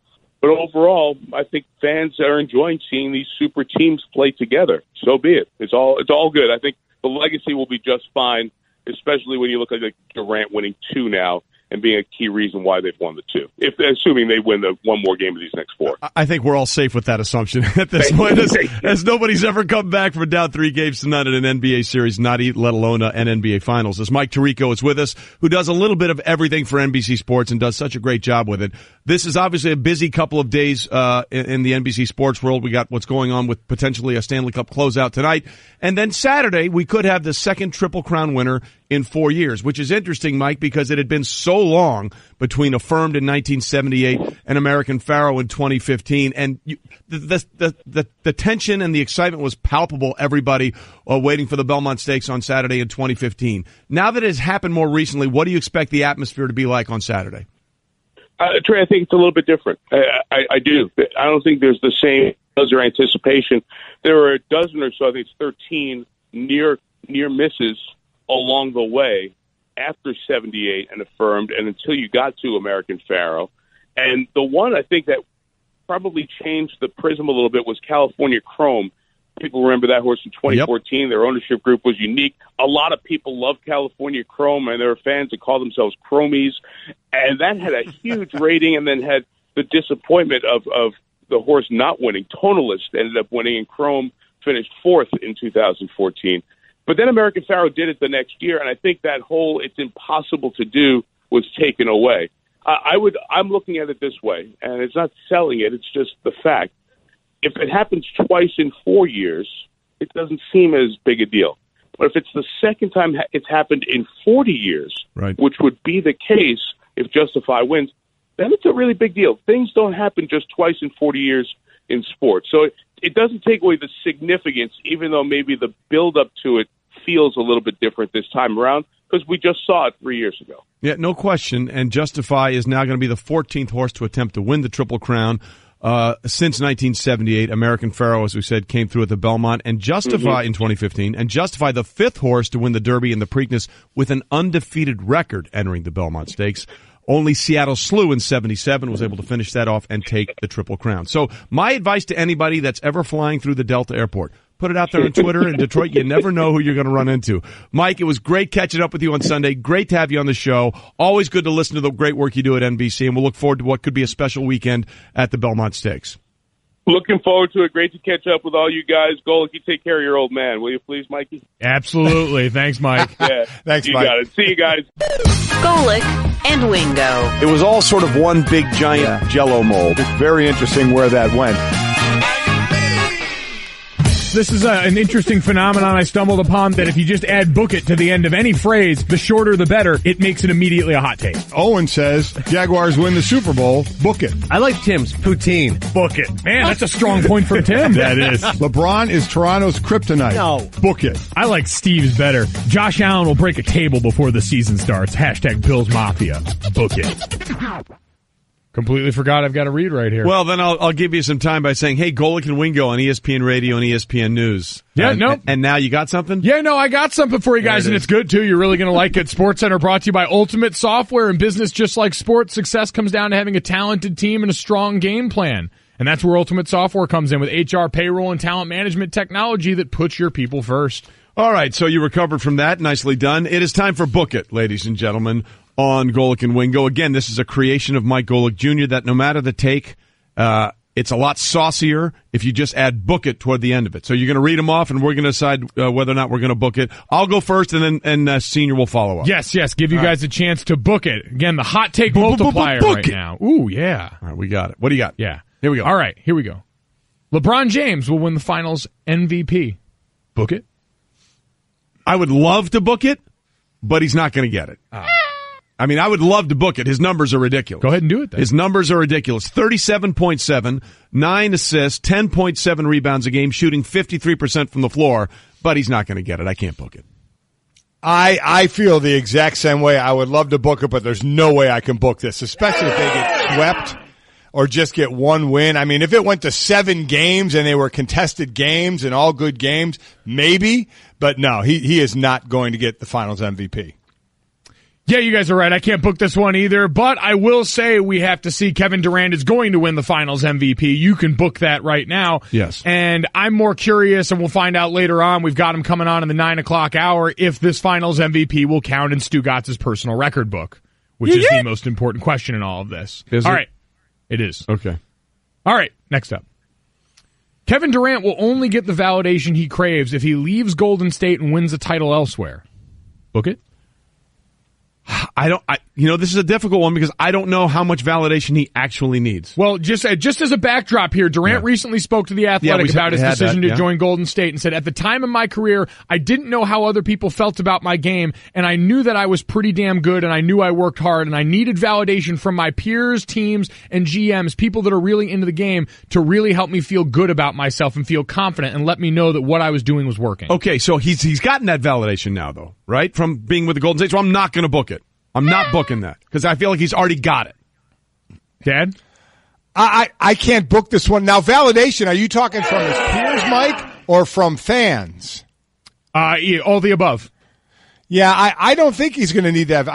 but overall I think fans are enjoying seeing these super teams play together. So be it. It's all good. I think the legacy will be just fine, especially when you look at Durant winning 2 now and being a key reason why they've won the 2. Assuming they win the one more game of these next 4. I think we're all safe with that assumption at this point, as nobody's ever come back from down 3 games to none in an NBA series, let alone an NBA Finals. As Mike Tirico is with us, who does a little bit of everything for NBC Sports and does such a great job with it. This is obviously a busy couple of days in the NBC Sports world. We got what's going on with potentially a Stanley Cup closeout tonight. And then Saturday, we could have the second Triple Crown winner in 4 years, which is interesting, Mike, because it had been so long between Affirmed in 1978 and American Pharoah in 2015. And the tension and the excitement was palpable, everybody waiting for the Belmont Stakes on Saturday in 2015. Now that it has happened more recently, what do you expect the atmosphere to be like on Saturday? Trey, I think it's a little bit different. I do. I don't think there's the same buzz or anticipation. There were a dozen or so, I think it's 13 near misses along the way after 78 and Affirmed and until you got to American Pharoah. And the one I think that probably changed the prism a little bit was California Chrome. People remember that horse in 2014. Yep. Their ownership group was unique. A lot of people loved California Chrome, and there were fans that called themselves Chromies. And that had a huge rating, and then had the disappointment of the horse not winning. Tonalist ended up winning, and Chrome finished fourth in 2014. But then American Pharoah did it the next year, and I think that whole "it's impossible to do" was taken away. I'm looking at it this way, and it's not selling it, it's just the fact. If it happens twice in 4 years, it doesn't seem as big a deal. But if it's the second time it's happened in 40 years, right, which would be the case if Justify wins, then it's a really big deal. Things don't happen just twice in 40 years in sports. So it doesn't take away the significance, even though maybe the build-up to it feels a little bit different this time around, because we just saw it 3 years ago. Yeah, no question. And Justify is now going to be the 14th horse to attempt to win the Triple Crown. Since 1978, American Pharoah, as we said, came through at the Belmont, and Justify in 2015, and Justify, the fifth horse to win the Derby and the Preakness with an undefeated record entering the Belmont Stakes. Only Seattle Slew in 77 was able to finish that off and take the Triple Crown. So my advice to anybody that's ever flying through the Delta Airport, put it out there on Twitter. In Detroit, you never know who you're going to run into. Mike, it was great catching up with you on Sunday. Great to have you on the show. Always good to listen to the great work you do at NBC, and we'll look forward to what could be a special weekend at the Belmont Stakes. Looking forward to it. Great to catch up with all you guys. Golic, you take care of your old man, will you please, Mikey? Absolutely. Thanks, Mike. Yeah. Thanks, you Mike. Got it. See you guys. Golic and Wingo. It was all sort of one big giant Jell-O mold. It's very interesting where that went. This is an interesting phenomenon I stumbled upon, that if you just add "book it" to the end of any phrase, the shorter the better, it makes it immediately a hot take. Owen says, Jaguars win the Super Bowl, book it. I like Tim's poutine. Book it. Man, that's a strong point from Tim. That is. LeBron is Toronto's kryptonite. No. Book it. I like Steve's better. Josh Allen will break a table before the season starts. Hashtag Bills Mafia. Book it. Completely forgot I've got to read right here. Well, then I'll give you some time by saying, hey, Golic and Wingo on ESPN Radio and ESPN News. Yeah, And now you got something? Yeah, no, I got something for you guys, and it's good, too. You're really going to like it. SportsCenter brought to you by Ultimate Software. In business, just like sports, success comes down to having a talented team and a strong game plan. And that's where Ultimate Software comes in, with HR, payroll, and talent management technology that puts your people first. All right, so you recovered from that. Nicely done. It is time for Book It, ladies and gentlemen, on Golic and Wingo. Again, this is a creation of Mike Golic Jr. that no matter the take, it's a lot saucier if you just add "book it" toward the end of it. So you're going to read them off, and we're going to decide whether or not we're going to book it. I'll go first, and then Senior will follow up. Yes. Give you guys a chance to book it. Again, the hot take multiplier right now. Ooh, yeah. All right, we got it. What do you got? Yeah. Here we go. All right, here we go. LeBron James will win the Finals MVP. Book it? I would love to book it, but he's not going to get it. I mean, I would love to book it. His numbers are ridiculous. Go ahead and do it then. His numbers are ridiculous. 37.7, 9 assists, 10.7 rebounds a game, shooting 53% from the floor, but he's not going to get it. I can't book it. I feel the exact same way. I would love to book it, but there's no way I can book this, especially if they get swept or just get one win. I mean, if it went to 7 games and they were contested games and all good games, maybe. But no, he is not going to get the Finals MVP. Yeah, you guys are right. I can't book this one either, but I will say we have to see Kevin Durant is going to win the Finals MVP. You can book that right now. Yes. And I'm more curious, and we'll find out later on, we've got him coming on in the 9 o'clock hour, if this Finals MVP will count in Stugotz's personal record book, which is the most important question in all of this. Is all it? right. It is. Okay. All right, next up. Kevin Durant will only get the validation he craves if he leaves Golden State and wins a title elsewhere. Book it? This is a difficult one because I don't know how much validation he actually needs. Well, just as a backdrop here, Durant recently spoke to The Athletic about his decision to join Golden State and said, at the time of my career, I didn't know how other people felt about my game, and I knew that I was pretty damn good, and I knew I worked hard, and I needed validation from my peers, teams, and GMs, people that are really into the game, to really help me feel good about myself and feel confident and let me know that what I was doing was working. Okay, so he's gotten that validation now, though, right? From being with the Golden State, so I'm not going to book it. I'm not booking that because I feel like he's already got it. Dad? I can't book this one. Now, validation, are you talking from his peers, Mike, or from fans? All the above. Yeah, I don't think he's going to need that.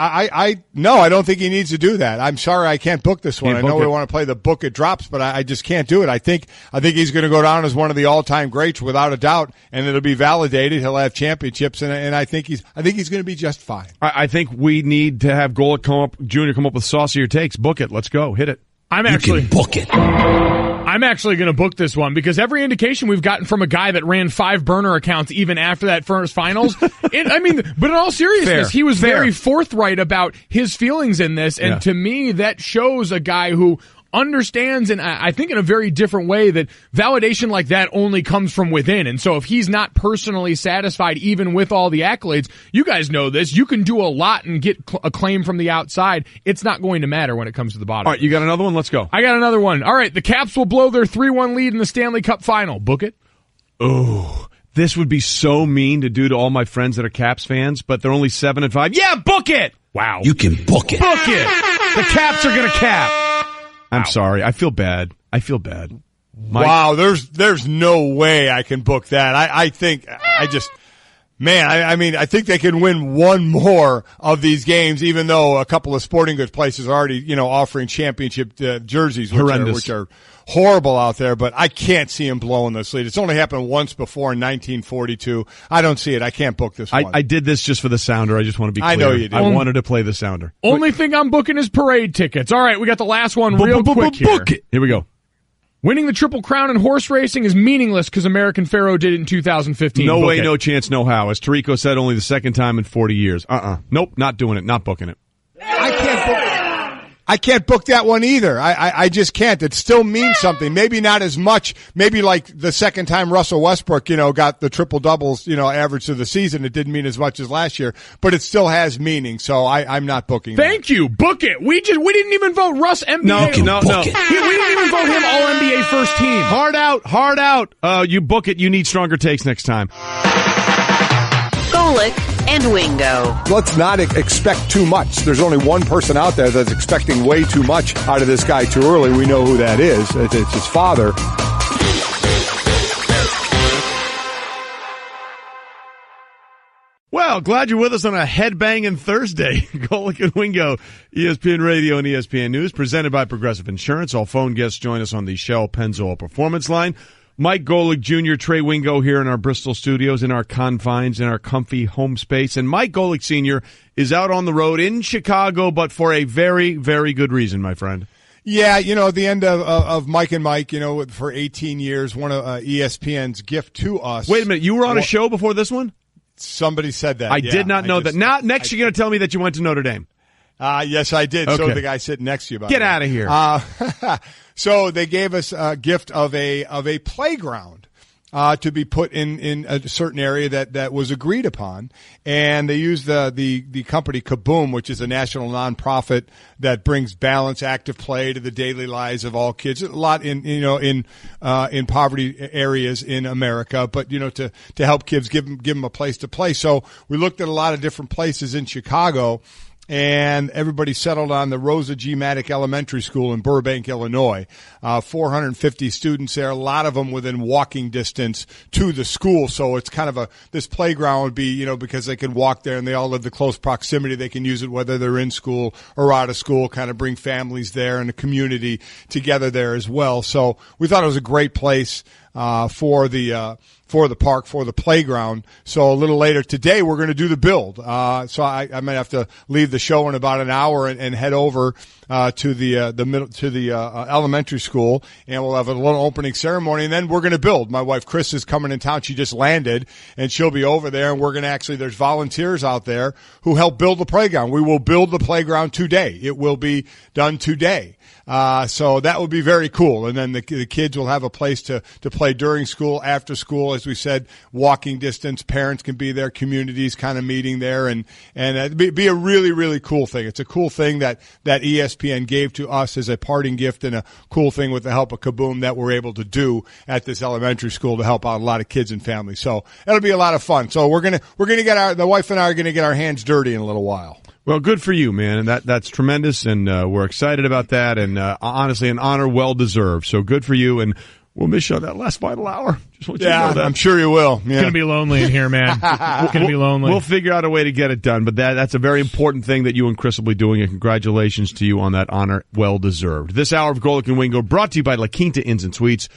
No, I don't think he needs to do that. I'm sorry, I can't book this one. I know we want to play the book it drops, but I just can't do it. I think he's going to go down as one of the all-time greats without a doubt, and it'll be validated. He'll have championships, and I think he's going to be just fine. I think we need to have Golic Jr. come up with saucier takes. Book it. Let's go. Hit it. You can book it. I'm actually going to book this one because every indication we've gotten from a guy that ran 5 burner accounts even after that first finals. But in all seriousness, he was very forthright about his feelings in this. And to me, that shows a guy who understands, and I think in a very different way, that validation like that only comes from within. And so if he's not personally satisfied, even with all the accolades, you guys know this, you can do a lot and get acclaim from the outside. It's not going to matter when it comes to the bottom. All right, you got another one? Let's go. I got another one. All right, the Caps will blow their 3-1 lead in the Stanley Cup final. Book it? Oh, this would be so mean to do to all my friends that are Caps fans, but they're only 7-5. Yeah, book it! Wow. You can book it. Book it! The Caps are going to cap. I'm sorry. I feel bad. Mike? Wow, there's no way I can book that. I think they can win one more of these games, even though a couple of sporting goods places are already, offering championship jerseys, which are horrible out there. But I can't see him blowing this lead. It's only happened once before in 1942. I don't see it. I can't book this one. I did this just for the sounder. I just want to be clear. I know you did. I wanted to play the sounder. Only thing I'm booking is parade tickets. All right, we got the last one real quick here. Book it. Here we go. Winning the Triple Crown in horse racing is meaningless because American Pharoah did it in 2015. No way, no chance, no how. As Tirico said, only the second time in 40 years. Nope, not doing it, not booking it. I can't book that one either. I just can't. It still means something. Maybe not as much. Maybe like the second time Russell Westbrook, got the triple doubles, average of the season. It didn't mean as much as last year, but it still has meaning. So I'm not booking. Thank you. Book it. We didn't even vote Russ NBA. No. We didn't even vote him All NBA first team. Hard out. You book it. You need stronger takes next time. Golic and Wingo. Let's not expect too much. There's only one person out there that's expecting way too much out of this guy too early. We know who that is. It's his father. Well, glad you're with us on a headbanging Thursday. Golic and Wingo, ESPN Radio and ESPN News, presented by Progressive Insurance. All phone guests join us on the Shell Pennzoil Performance Line. Mike Golic Jr., Trey Wingo here in our Bristol studios, in our confines, in our comfy home space. And Mike Golic Sr. is out on the road in Chicago, but for a very, very good reason, my friend. Yeah, at the end of Mike and Mike, for 18 years, one of ESPN's gift to us. Wait a minute, you were on a show before this one? Somebody said that. I did not know that. Now, next you're going to tell me that you went to Notre Dame. Yes, I did. Okay. So did the guy sitting next to you. Get out of here. So they gave us a gift of a playground to be put in a certain area that was agreed upon, and they used the company Kaboom, which is a national nonprofit that brings balance, active play to the daily lives of all kids. A lot in poverty areas in America, but to help kids, give them a place to play. So we looked at a lot of different places in Chicago. And everybody settled on the Rosa G. Maddock Elementary School in Burbank, Illinois. 450 students there, a lot of them within walking distance to the school. So it's kind of this playground would be, because they can walk there and they all live the close proximity. They can use it whether they're in school or out of school, kind of bring families there and the community together there as well. So we thought it was a great place. for the park, for the playground. So a little later today, we're going to do the build. So I might have to leave the show in about an hour and head over to the elementary school, and we'll have a little opening ceremony, and then we're going to build. My wife Chris is coming in town. She just landed, and she'll be over there, and we're going to there's volunteers out there who help build the playground. We will build the playground today. It will be done today. So that would be very cool. And then the kids will have a place to play during school, after school, as we said, walking distance. Parents can be there, communities kind of meeting there, and it'd be a really, really cool thing. It's a cool thing that ESPN gave to us as a parting gift, and a cool thing with the help of Kaboom that we're able to do at this elementary school to help out a lot of kids and families. So it'll be a lot of fun. So we're gonna get the wife and I are gonna get our hands dirty in a little while. Well, good for you, man, and that's tremendous, and we're excited about that, and honestly, an honor well deserved. So good for you, and we'll miss you on that last final hour. Just want you to know that. I'm sure you will. Yeah. It's gonna be lonely in here, man. It's gonna be lonely. We'll figure out a way to get it done, but that's a very important thing that you and Chris will be doing, and congratulations to you on that honor well deserved. This hour of Golic and Wingo brought to you by La Quinta Inns and Suites.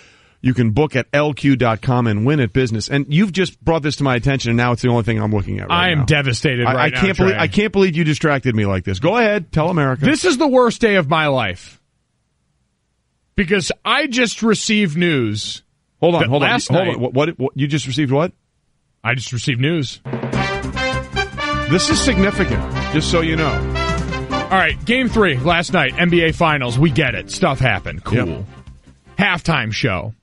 You can book at LQ.com and win at business. And you've just brought this to my attention, and now it's the only thing I'm looking at right now. I am devastated right now, Trey. I can't believe you distracted me like this. Go ahead. Tell America. This is the worst day of my life. Because I just received news. Hold on. What you just received what? I just received news. This is significant, just so you know. All right, Game 3 last night, NBA Finals. We get it. Stuff happened. Cool. Yep. Halftime show.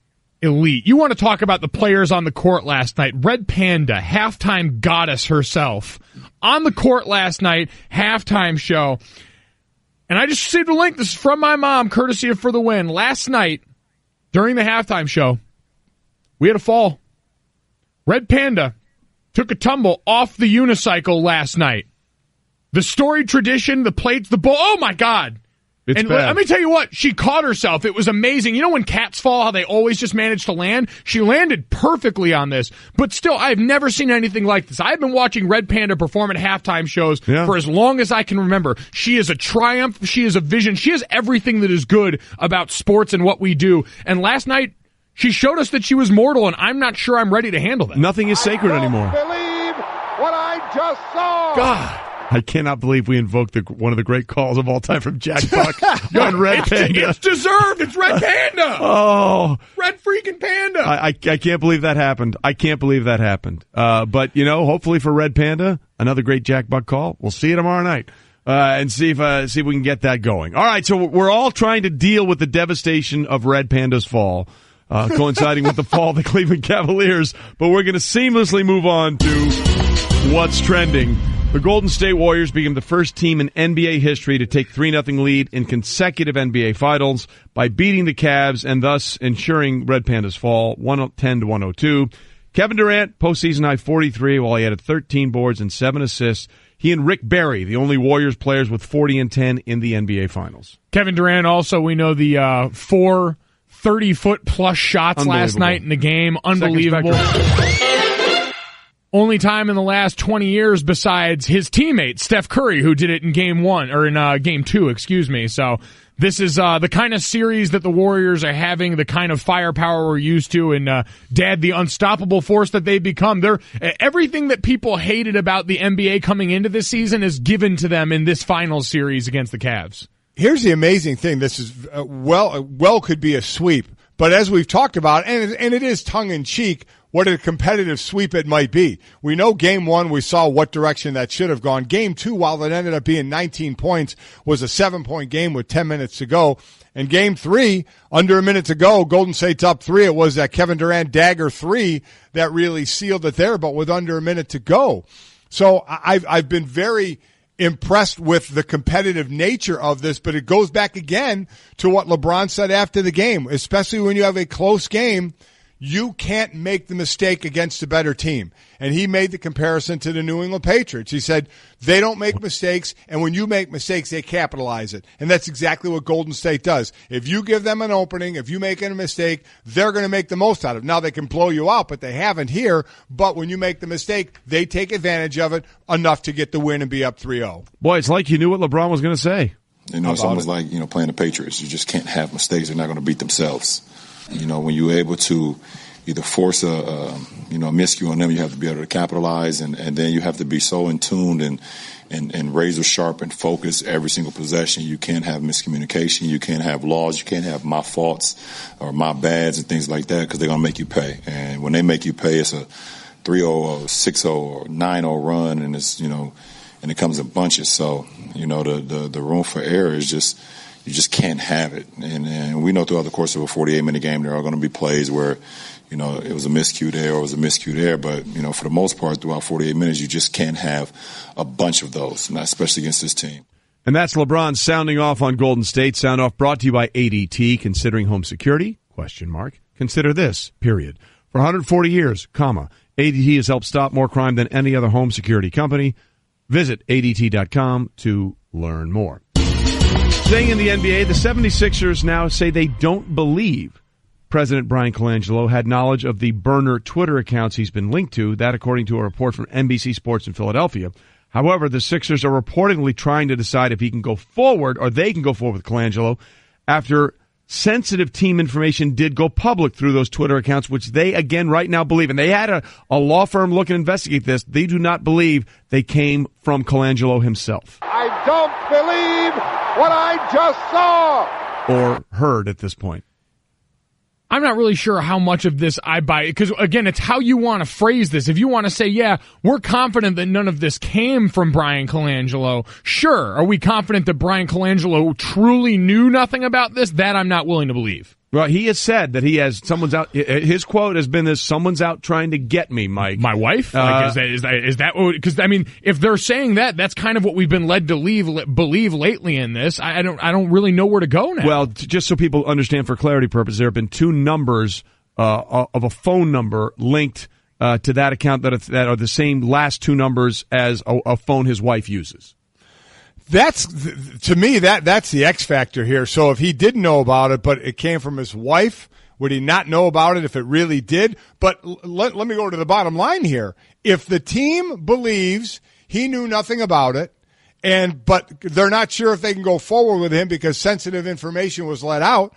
Elite. You want to talk about the players on the court last night. Red Panda, halftime goddess herself, on the court last night, halftime show. And I just received a link. This is from my mom, courtesy of For the Win. Last night, during the halftime show, we had a fall. Red Panda took a tumble off the unicycle last night. The storied tradition, the plates, the bowl. Oh, my God. It's and bad. Let me tell you what, she caught herself. It was amazing. You know when cats fall, how they always just manage to land? She landed perfectly on this. But still, I've never seen anything like this. I've been watching Red Panda perform at halftime shows for as long as I can remember. She is a triumph. She is a vision. She has everything that is good about sports and what we do. And last night, she showed us that she was mortal, and I'm not sure I'm ready to handle that. Nothing is sacred anymore. Believe what I just saw. God. I cannot believe we invoked one of the great calls of all time from Jack Buck on Red Panda. It's deserved. It's Red Panda. Oh. Red freaking Panda. I can't believe that happened. But, hopefully for Red Panda, another great Jack Buck call. We'll see you tomorrow night and see if we can get that going. All right, so we're all trying to deal with the devastation of Red Panda's fall, coinciding with the fall of the Cleveland Cavaliers. But we're going to seamlessly move on to what's trending. The Golden State Warriors became the first team in NBA history to take 3-0 lead in consecutive NBA Finals by beating the Cavs and thus ensuring Red Panda's fall, 110-102. Kevin Durant, postseason high 43, while he had 13 boards and 7 assists. He and Rick Barry, the only Warriors players with 40 and 10 in the NBA Finals. Kevin Durant also, we know the 4 30-foot-plus shots last night in the game. Unbelievable. Only time in the last 20 years besides his teammate, Steph Curry, who did it in Game 2, excuse me. So this is the kind of series that the Warriors are having, the kind of firepower we're used to, and Dad, the unstoppable force that they've become. Everything that people hated about the NBA coming into this season is given to them in this finals series against the Cavs. Here's the amazing thing. This is well could be a sweep, but as we've talked about, and it is tongue-in-cheek, what a competitive sweep it might be. We know Game 1, we saw what direction that should have gone. Game 2, while it ended up being 19 points, was a 7-point game with 10 minutes to go. And Game 3, under a minute to go, Golden State's up 3. It was that Kevin Durant dagger 3 that really sealed it there, but with under a minute to go. So I've been very impressed with the competitive nature of this, but it goes back again to what LeBron said after the game, especially when you have a close game. You can't make the mistake against a better team. And he made the comparison to the New England Patriots. He said, they don't make mistakes, and when you make mistakes, they capitalize it. And that's exactly what Golden State does. If you give them an opening, if you make a mistake, they're going to make the most out of it. Now, they can blow you out, but they haven't here. But when you make the mistake, they take advantage of it enough to get the win and be up 3-0. Boy, it's like you knew what LeBron was going to say. It's almost like, playing the Patriots. You just can't have mistakes. They're not going to beat themselves. when you're able to either force a miscue on them, you have to be able to capitalize, and then you have to be so in tune and razor sharp and focused every single possession. You can't have miscommunication. You can't have laws. You can't have my faults or my bads and things like that, because they're going to make you pay. And when they make you pay, it's a 3-0 or 6-0 or 9-0 run, and it's, and it comes in bunches. So, the room for error is just, you just can't have it. And we know throughout the course of a 48-minute game, there are going to be plays where, it was a miscue there or it was a miscue there. But, for the most part, throughout 48 minutes, you just can't have a bunch of those, especially against this team. And that's LeBron sounding off on Golden State. Sound off brought to you by ADT. Considering home security? ? Consider this, period. For 140 years, ADT has helped stop more crime than any other home security company. Visit ADT.com to learn more. Staying in the NBA, the 76ers now say they don't believe President Brian Colangelo had knowledge of the burner Twitter accounts he's been linked to, that according to a report from NBC Sports in Philadelphia. However, the Sixers are reportedly trying to decide if he can go forward, or they can go forward with Colangelo, after sensitive team information did go public through those Twitter accounts, which they, again, right now believe. And they had a law firm look and investigate this. They do not believe they came from Colangelo himself. I don't believe what I just saw. Or heard at this point. I'm not really sure how much of this I buy, because, again, it's how you want to phrase this. If you want to say, yeah, we're confident that none of this came from Brian Colangelo, sure. Are we confident that Brian Colangelo truly knew nothing about this? That I'm not willing to believe. Well, he has said that he has someone's out. His quote has been this: "Someone's out trying to get me, Mike." My wife? Is that? Because I mean, if they're saying that, that's kind of what we've been led to believe lately in this. I don't really know where to go now. Well, just so people understand, for clarity purposes, there have been two numbers of a phone number linked to that account that are the same last two numbers as a phone his wife uses. That's, to me, that's the X factor here. So if he didn't know about it, but it came from his wife, would he not know about it if it really did? But let me go to the bottom line here. If the team believes he knew nothing about it, but they're not sure if they can go forward with him because sensitive information was let out,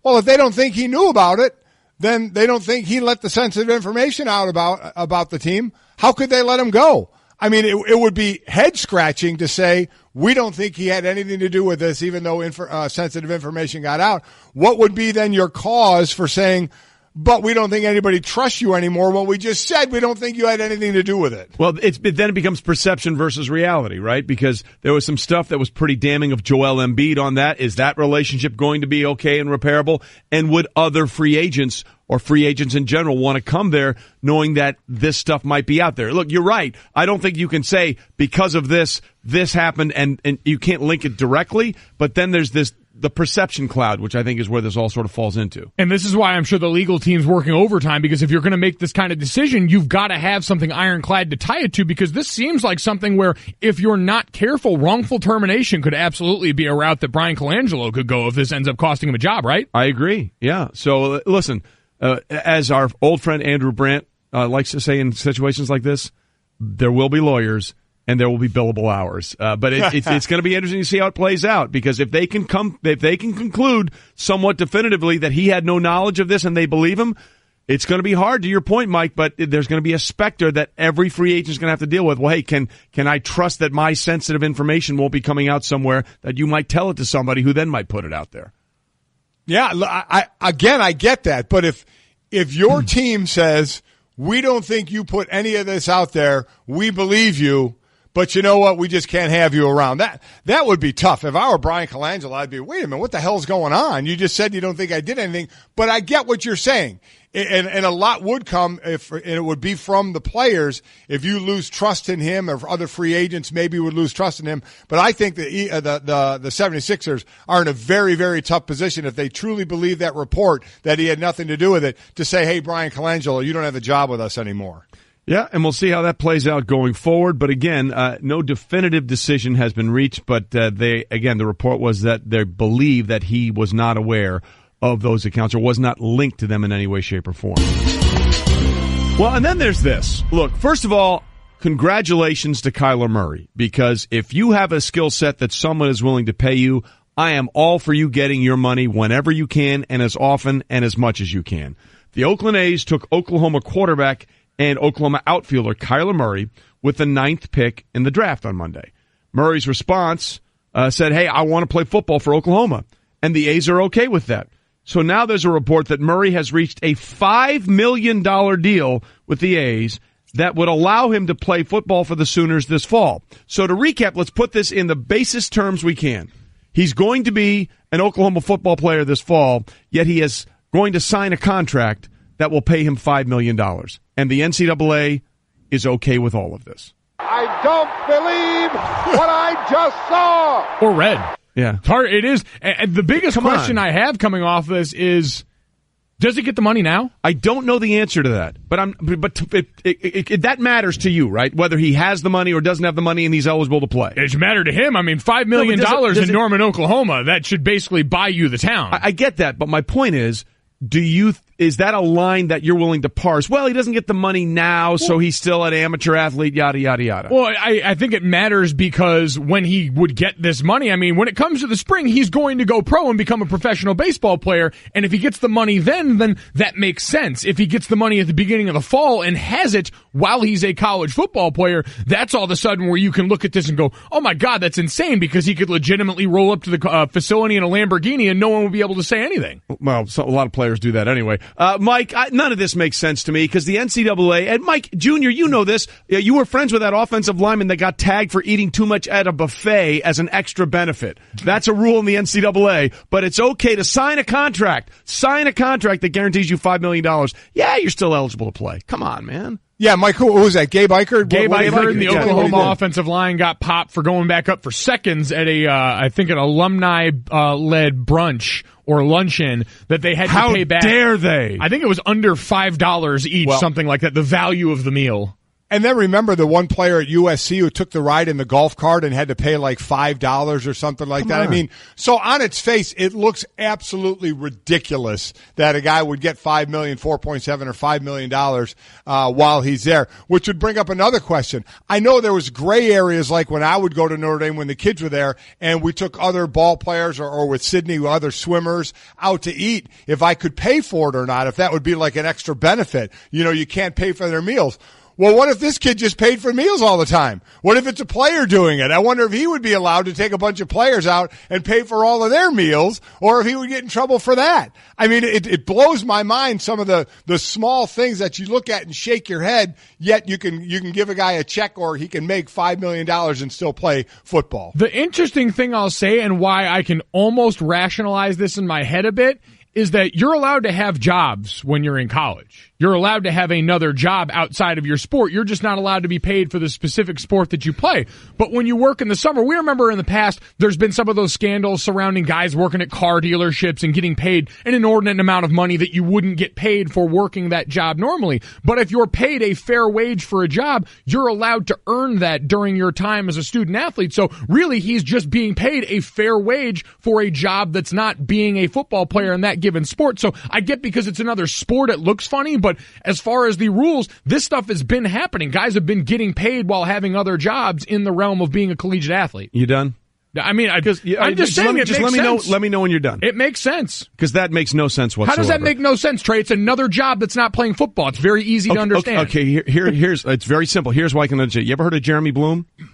well, if they don't think he knew about it, then they don't think he let the sensitive information out about the team. How could they let him go? I mean, it would be head-scratching to say, we don't think he had anything to do with this, even though sensitive information got out. What would be then your cause for saying, but we don't think anybody trusts you anymore? Well, we just said we don't think you had anything to do with it. Well, then it becomes perception versus reality, right? Because there was some stuff that was pretty damning of Joel Embiid on that. Is that relationship going to be okay and repairable? And would other free agents or free agents in general want to come there knowing that this stuff might be out there? Look, you're right. I don't think you can say because of this happened and you can't link it directly, but then there's the perception cloud, which I think is where this all sort of falls into. And this is why I'm sure the legal team's working overtime, because if you're going to make this kind of decision, you've got to have something ironclad to tie it to, because this seems like something where if you're not careful, wrongful termination could absolutely be a route that Brian Colangelo could go if this ends up costing him a job, right? I agree. Yeah. So listen, as our old friend Andrew Brandt likes to say in situations like this, there will be lawyers and there will be billable hours. But it's going to be interesting to see how it plays out, because if they can conclude somewhat definitively that he had no knowledge of this and they believe him, it's going to be hard, to your point, Mike, but there's going to be a specter that every free agent is going to have to deal with. Well, hey, can I trust that my sensitive information won't be coming out somewhere that you might tell it to somebody who then might put it out there? Yeah, I get that. But if your team says, we don't think you put any of this out there, we believe you, but you know what, we just can't have you around. That would be tough. If I were Brian Colangelo, I'd be, wait a minute, what the hell's going on? You just said you don't think I did anything. But I get what you're saying. And a lot would come and it would be from the players if you lose trust in him, or other free agents maybe would lose trust in him. But I think the 76ers are in a very, very tough position if they truly believe that report that he had nothing to do with it, to say, hey, Brian Colangelo, you don't have a job with us anymore. Yeah, and we'll see how that plays out going forward. But again, no definitive decision has been reached. But the report was that they believe that he was not aware of those accounts or was not linked to them in any way, shape, or form. Well, and then there's this. Look, first of all, congratulations to Kyler Murray, because if you have a skill set that someone is willing to pay you, I am all for you getting your money whenever you can and as often and as much as you can. The Oakland A's took Oklahoma quarterback and Oklahoma outfielder Kyler Murray with the 9th pick in the draft on Monday. Murray's response said, hey, I want to play football for Oklahoma. And the A's are okay with that. So now there's a report that Murray has reached a $5 million deal with the A's that would allow him to play football for the Sooners this fall. So to recap, let's put this in the basest terms we can. He's going to be an Oklahoma football player this fall, yet he is going to sign a contract that will pay him $5 million. And the NCAA is okay with all of this. I don't believe what I just saw. Or read. Yeah. It is. And the biggest question I have coming off this is, does he get the money now? I don't know the answer to that, but that matters to you, right? Whether he has the money or doesn't have the money and he's eligible to play. It should matter to him. I mean, $5 million in Norman, Oklahoma, that should basically buy you the town. I get that, but my point is, is that a line that you're willing to parse? Well, he doesn't get the money now, so he's still an amateur athlete, yada, yada, yada. Well, I think it matters because when he would get this money, I mean, when it comes to the spring, he's going to go pro and become a professional baseball player, and if he gets the money then that makes sense. If he gets the money at the beginning of the fall and has it while he's a college football player, that's all of a sudden where you can look at this and go, oh my God, that's insane, because he could legitimately roll up to the facility in a Lamborghini and no one would be able to say anything. Well, a lot of players do that anyway. Mike, none of this makes sense to me because the NCAA, and Mike Jr., you know this, you were friends with that offensive lineman that got tagged for eating too much at a buffet as an extra benefit. That's a rule in the NCAA, but it's okay to sign a contract that guarantees you $5 million. Yeah, you're still eligible to play. Come on, man. Yeah, Mike, who was that? Gabe Eichert? Gabe Eichert, the Oklahoma offensive line got popped for going back up for seconds at I think an alumni-led brunch or luncheon that they had to pay back. How dare they? I think it was under $5 each, something like that, the value of the meal. And then remember the one player at USC who took the ride in the golf cart and had to pay like $5 or something like that. I mean, so on its face, it looks absolutely ridiculous that a guy would get $5 million, 4.7 or $5 million while he's there, which would bring up another question. I know there was gray areas like when I would go to Notre Dame when the kids were there and we took other ball players or with Sydney, other swimmers out to eat, if I could pay for it or not, if that would be like an extra benefit. You know, you can't pay for their meals. Well, what if this kid just paid for meals all the time? What if it's a player doing it? I wonder if he would be allowed to take a bunch of players out and pay for all of their meals, or if he would get in trouble for that. I mean, it blows my mind, some of the small things that you look at and shake your head, yet you can give a guy a check or he can make $5 million and still play football. The interesting thing I'll say, and why I can almost rationalize this in my head a bit, is that you're allowed to have jobs when you're in college. You're allowed to have another job outside of your sport. You're just not allowed to be paid for the specific sport that you play. But when you work in the summer, we remember in the past, there's been some of those scandals surrounding guys working at car dealerships and getting paid an inordinate amount of money that you wouldn't get paid for working that job normally. But if you're paid a fair wage for a job, you're allowed to earn that during your time as a student athlete. So really, he's just being paid a fair wage for a job that's not being a football player in that given sport. So I get because it's another sport, it looks funny, but as far as the rules, this stuff has been happening. Guys have been getting paid while having other jobs in the realm of being a collegiate athlete. You done? I mean, I'm just saying it makes sense. Let me know when you're done. It makes sense. Because that makes no sense whatsoever. How does that make no sense, Trey? It's another job that's not playing football. It's very easy to understand. Okay, here's it's very simple. Here's why I can understand. You ever heard of Jeremy Bloom? You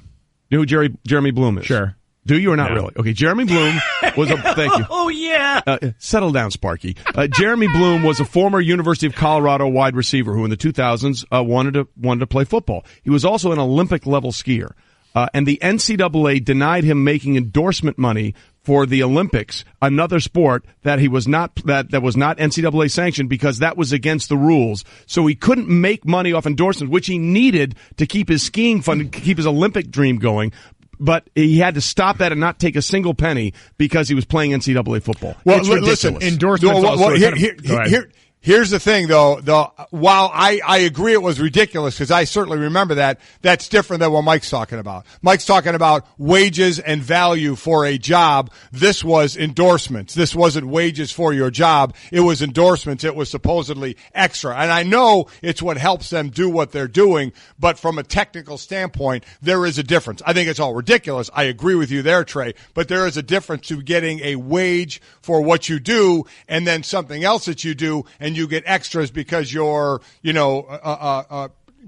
know who Jeremy Bloom is? Sure. Do you or not really? Okay, Jeremy Bloom was a... Thank you. Oh, yeah. Settle down, Sparky. Jeremy Bloom was a former University of Colorado wide receiver who in the 2000s wanted to play football. He was also an Olympic-level skier. And the NCAA denied him making endorsement money for the Olympics, another sport that he was not that was not NCAA sanctioned because that was against the rules. So he couldn't make money off endorsements, which he needed to keep his skiing fund, to keep his Olympic dream going. But he had to stop that and not take a single penny because he was playing NCAA football. Well, it's listen, ridiculous. Endorsements Here's the thing, though. While I agree it was ridiculous, because I certainly remember that, that's different than what Mike's talking about. Mike's talking about wages and value for a job. This was endorsements. This wasn't wages for your job. It was endorsements. It was supposedly extra. And I know it's what helps them do what they're doing, but from a technical standpoint, there is a difference. I think it's all ridiculous. I agree with you there, Trey, but there is a difference to getting a wage for what you do and then something else that you do, and you get extras because you're,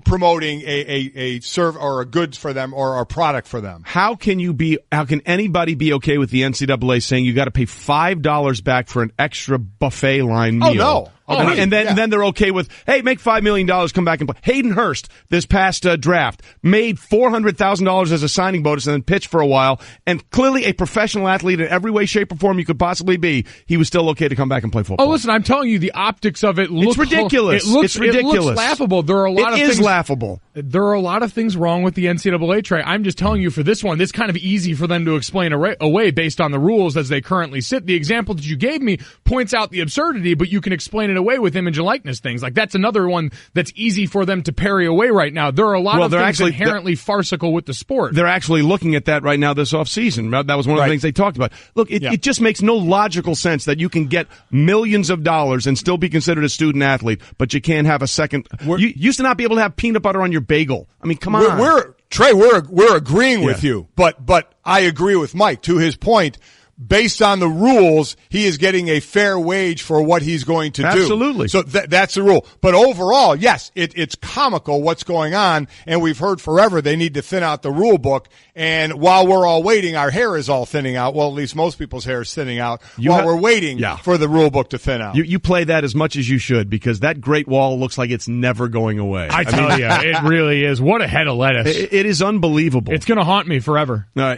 promoting a serve or a goods for them or a product for them. How can anybody be okay with the NCAA saying you got to pay $5 back for an extra buffet line meal? Oh, no. And then they're okay with, hey, make $5 million, come back and play. Hayden Hurst, this past draft, made $400,000 as a signing bonus and then pitched for a while. And clearly a professional athlete in every way, shape, or form you could possibly be, he was still okay to come back and play football. Oh, listen, I'm telling you, the optics of it looks ridiculous. It's ridiculous. It looks laughable. There are a lot of things laughable. There are a lot of things wrong with the NCAA, Trey. I'm just telling you, for this one, it's kind of easy for them to explain away based on the rules as they currently sit. The example that you gave me points out the absurdity, but you can explain it away with image and likeness things. Like, that's another one that's easy for them to parry away right now. There are a lot of things inherently farcical with the sport. They're actually looking at that right now this offseason. That was one of the things they talked about. Look, it just makes no logical sense that you can get millions of dollars and still be considered a student athlete, but you can't have a second. You used to not be able to have peanut butter on your bagel. I mean, come on. Trey, we're agreeing with you, but I agree with Mike. To his point, based on the rules, he is getting a fair wage for what he's going to do. Absolutely. So that's the rule. But overall, yes, it's comical what's going on, and we've heard forever they need to thin out the rule book. And while we're all waiting, our hair is all thinning out. Well, at least most people's hair is thinning out we're waiting for the rule book to thin out. You play that as much as you should, because that Great Wall looks like it's never going away. I tell you, it really is. What a head of lettuce. It is unbelievable. It's going to haunt me forever. Yeah,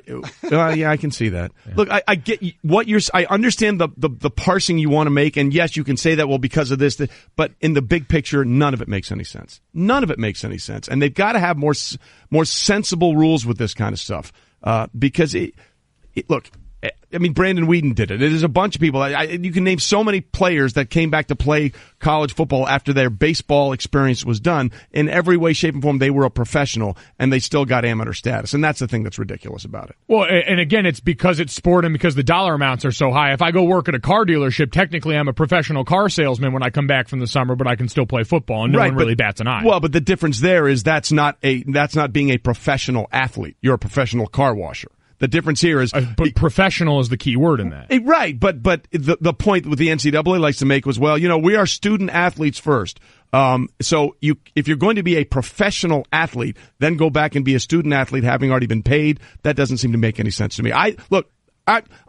I can see that. Yeah. Look, I get what I understand the parsing you want to make, and yes, you can say that, well, because of this, but in the big picture, none of it makes any sense. None of it makes any sense, and they've got to have more sensible rules with this kind of stuff, because look, I mean, Brandon Whedon did it. It is a bunch of people. You can name so many players that came back to play college football after their baseball experience was done. In every way, shape, and form, they were a professional, and they still got amateur status. And that's the thing that's ridiculous about it. Well, and again, it's because it's sport and because the dollar amounts are so high. If I go work at a car dealership, technically I'm a professional car salesman when I come back from the summer, but I can still play football, and no one really bats an eye. Well, but the difference there is that's not being a professional athlete. You're a professional car washer. The difference here is, but professional is the key word in that, right? But the point with the NCAA likes to make was, well, we are student athletes first. So if you're going to be a professional athlete, then go back and be a student athlete, having already been paid. That doesn't seem to make any sense to me. I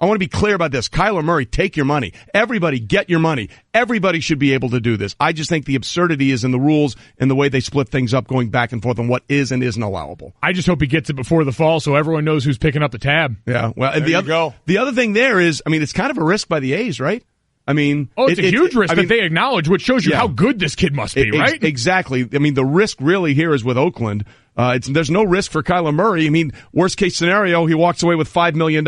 want to be clear about this. Kyler Murray, take your money. Everybody get your money. Everybody should be able to do this. I just think the absurdity is in the rules and the way they split things up, going back and forth on what is and isn't allowable. I just hope he gets it before the fall so everyone knows who's picking up the tab. Yeah, well, and the other thing there is, I mean, it's kind of a risk by the A's, right? I mean, it's a huge risk that they acknowledge, which shows you how good this kid must be, right? Exactly. I mean, the risk really here is with Oakland. There's no risk for Kyler Murray. I mean, worst case scenario, he walks away with $5 million.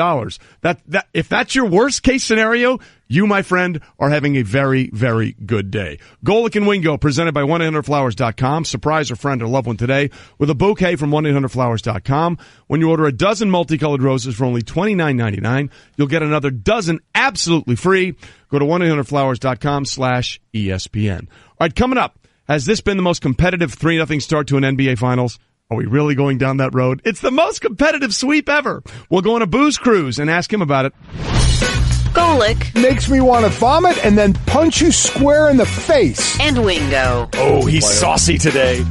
If that's your worst case scenario, you, my friend, are having a very, very good day. Golic and Wingo, presented by 1-800-Flowers.com. Surprise a friend or loved one today with a bouquet from 1-800-Flowers.com. When you order a dozen multicolored roses for only $29.99, you'll get another dozen absolutely free. Go to 1-800-Flowers.com/ESPN. All right, coming up, has this been the most competitive 3-0 start to an NBA Finals? Are we really going down that road? It's the most competitive sweep ever. We'll go on a booze cruise and ask him about it. Golic makes me want to vomit and then punch you square in the face. And Wingo. Oh, he's saucy today.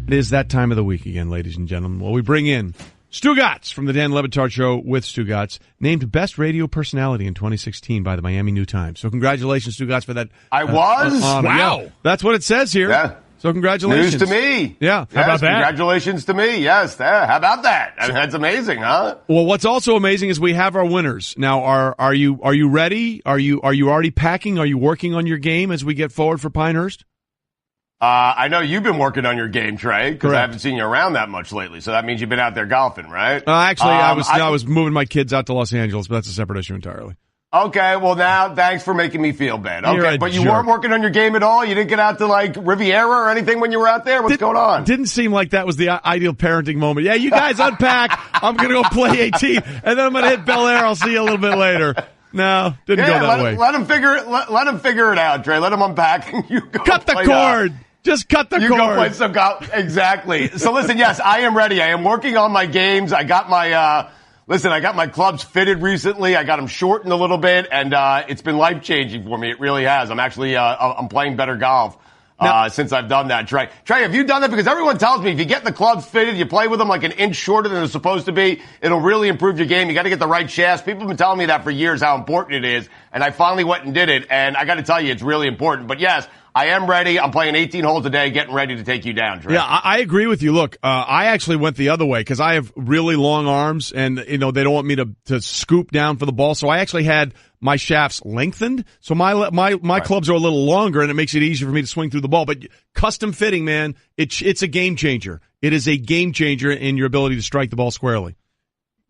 It is that time of the week again, ladies and gentlemen. Well, we bring in Stugotz from the Dan Le Batard Show with Stugotz, named Best Radio Personality in 2016 by the Miami New Times. So congratulations, Stugotz, for that. I was? Honor. Wow. Yeah, that's what it says here. Yeah. So congratulations. News to me. Yeah. How about that? Congratulations to me. Yes. How about that? I mean, that's amazing, huh? Well, what's also amazing is we have our winners. Now, are you ready? Are you already packing? Are you working on your game as we get forward for Pinehurst? I know you've been working on your game, Trey, because I haven't seen you around that much lately. So that means you've been out there golfing, right? Actually, I was moving my kids out to Los Angeles, but that's a separate issue entirely. Okay, well now, thanks for making me feel bad. Okay, but you weren't working on your game at all? You didn't get out to, like, Riviera or anything when you were out there? What's going on? Didn't seem like that was the ideal parenting moment. Yeah, you guys unpack. I'm going to go play 18, and then I'm going to hit Bel Air. I'll see you a little bit later. No, didn't go that way. Let him figure it out, Trey. Let him unpack, and you go cut the cord. Just cut the cord. You go play some golf. Exactly. So listen, yes, I am ready. I am working on my games. I got my I got my clubs fitted recently. I got them shortened a little bit, and it's been life-changing for me. It really has. I'm actually I'm playing better golf since I've done that. Trey, have you done that? Because everyone tells me if you get the clubs fitted, you play with them like an inch shorter than they're supposed to be, it'll really improve your game. You got to get the right shafts. People have been telling me that for years, how important it is, and I finally went and did it, and I got to tell you, it's really important. But yes, I am ready. I'm playing 18 holes a day, getting ready to take you down, Trey. Yeah, I agree with you. Look, I actually went the other way because I have really long arms, and they don't want me to scoop down for the ball. So I actually had my shafts lengthened, so my clubs are a little longer, and it makes it easier for me to swing through the ball. But custom fitting, man, it's a game changer. It is a game changer in your ability to strike the ball squarely.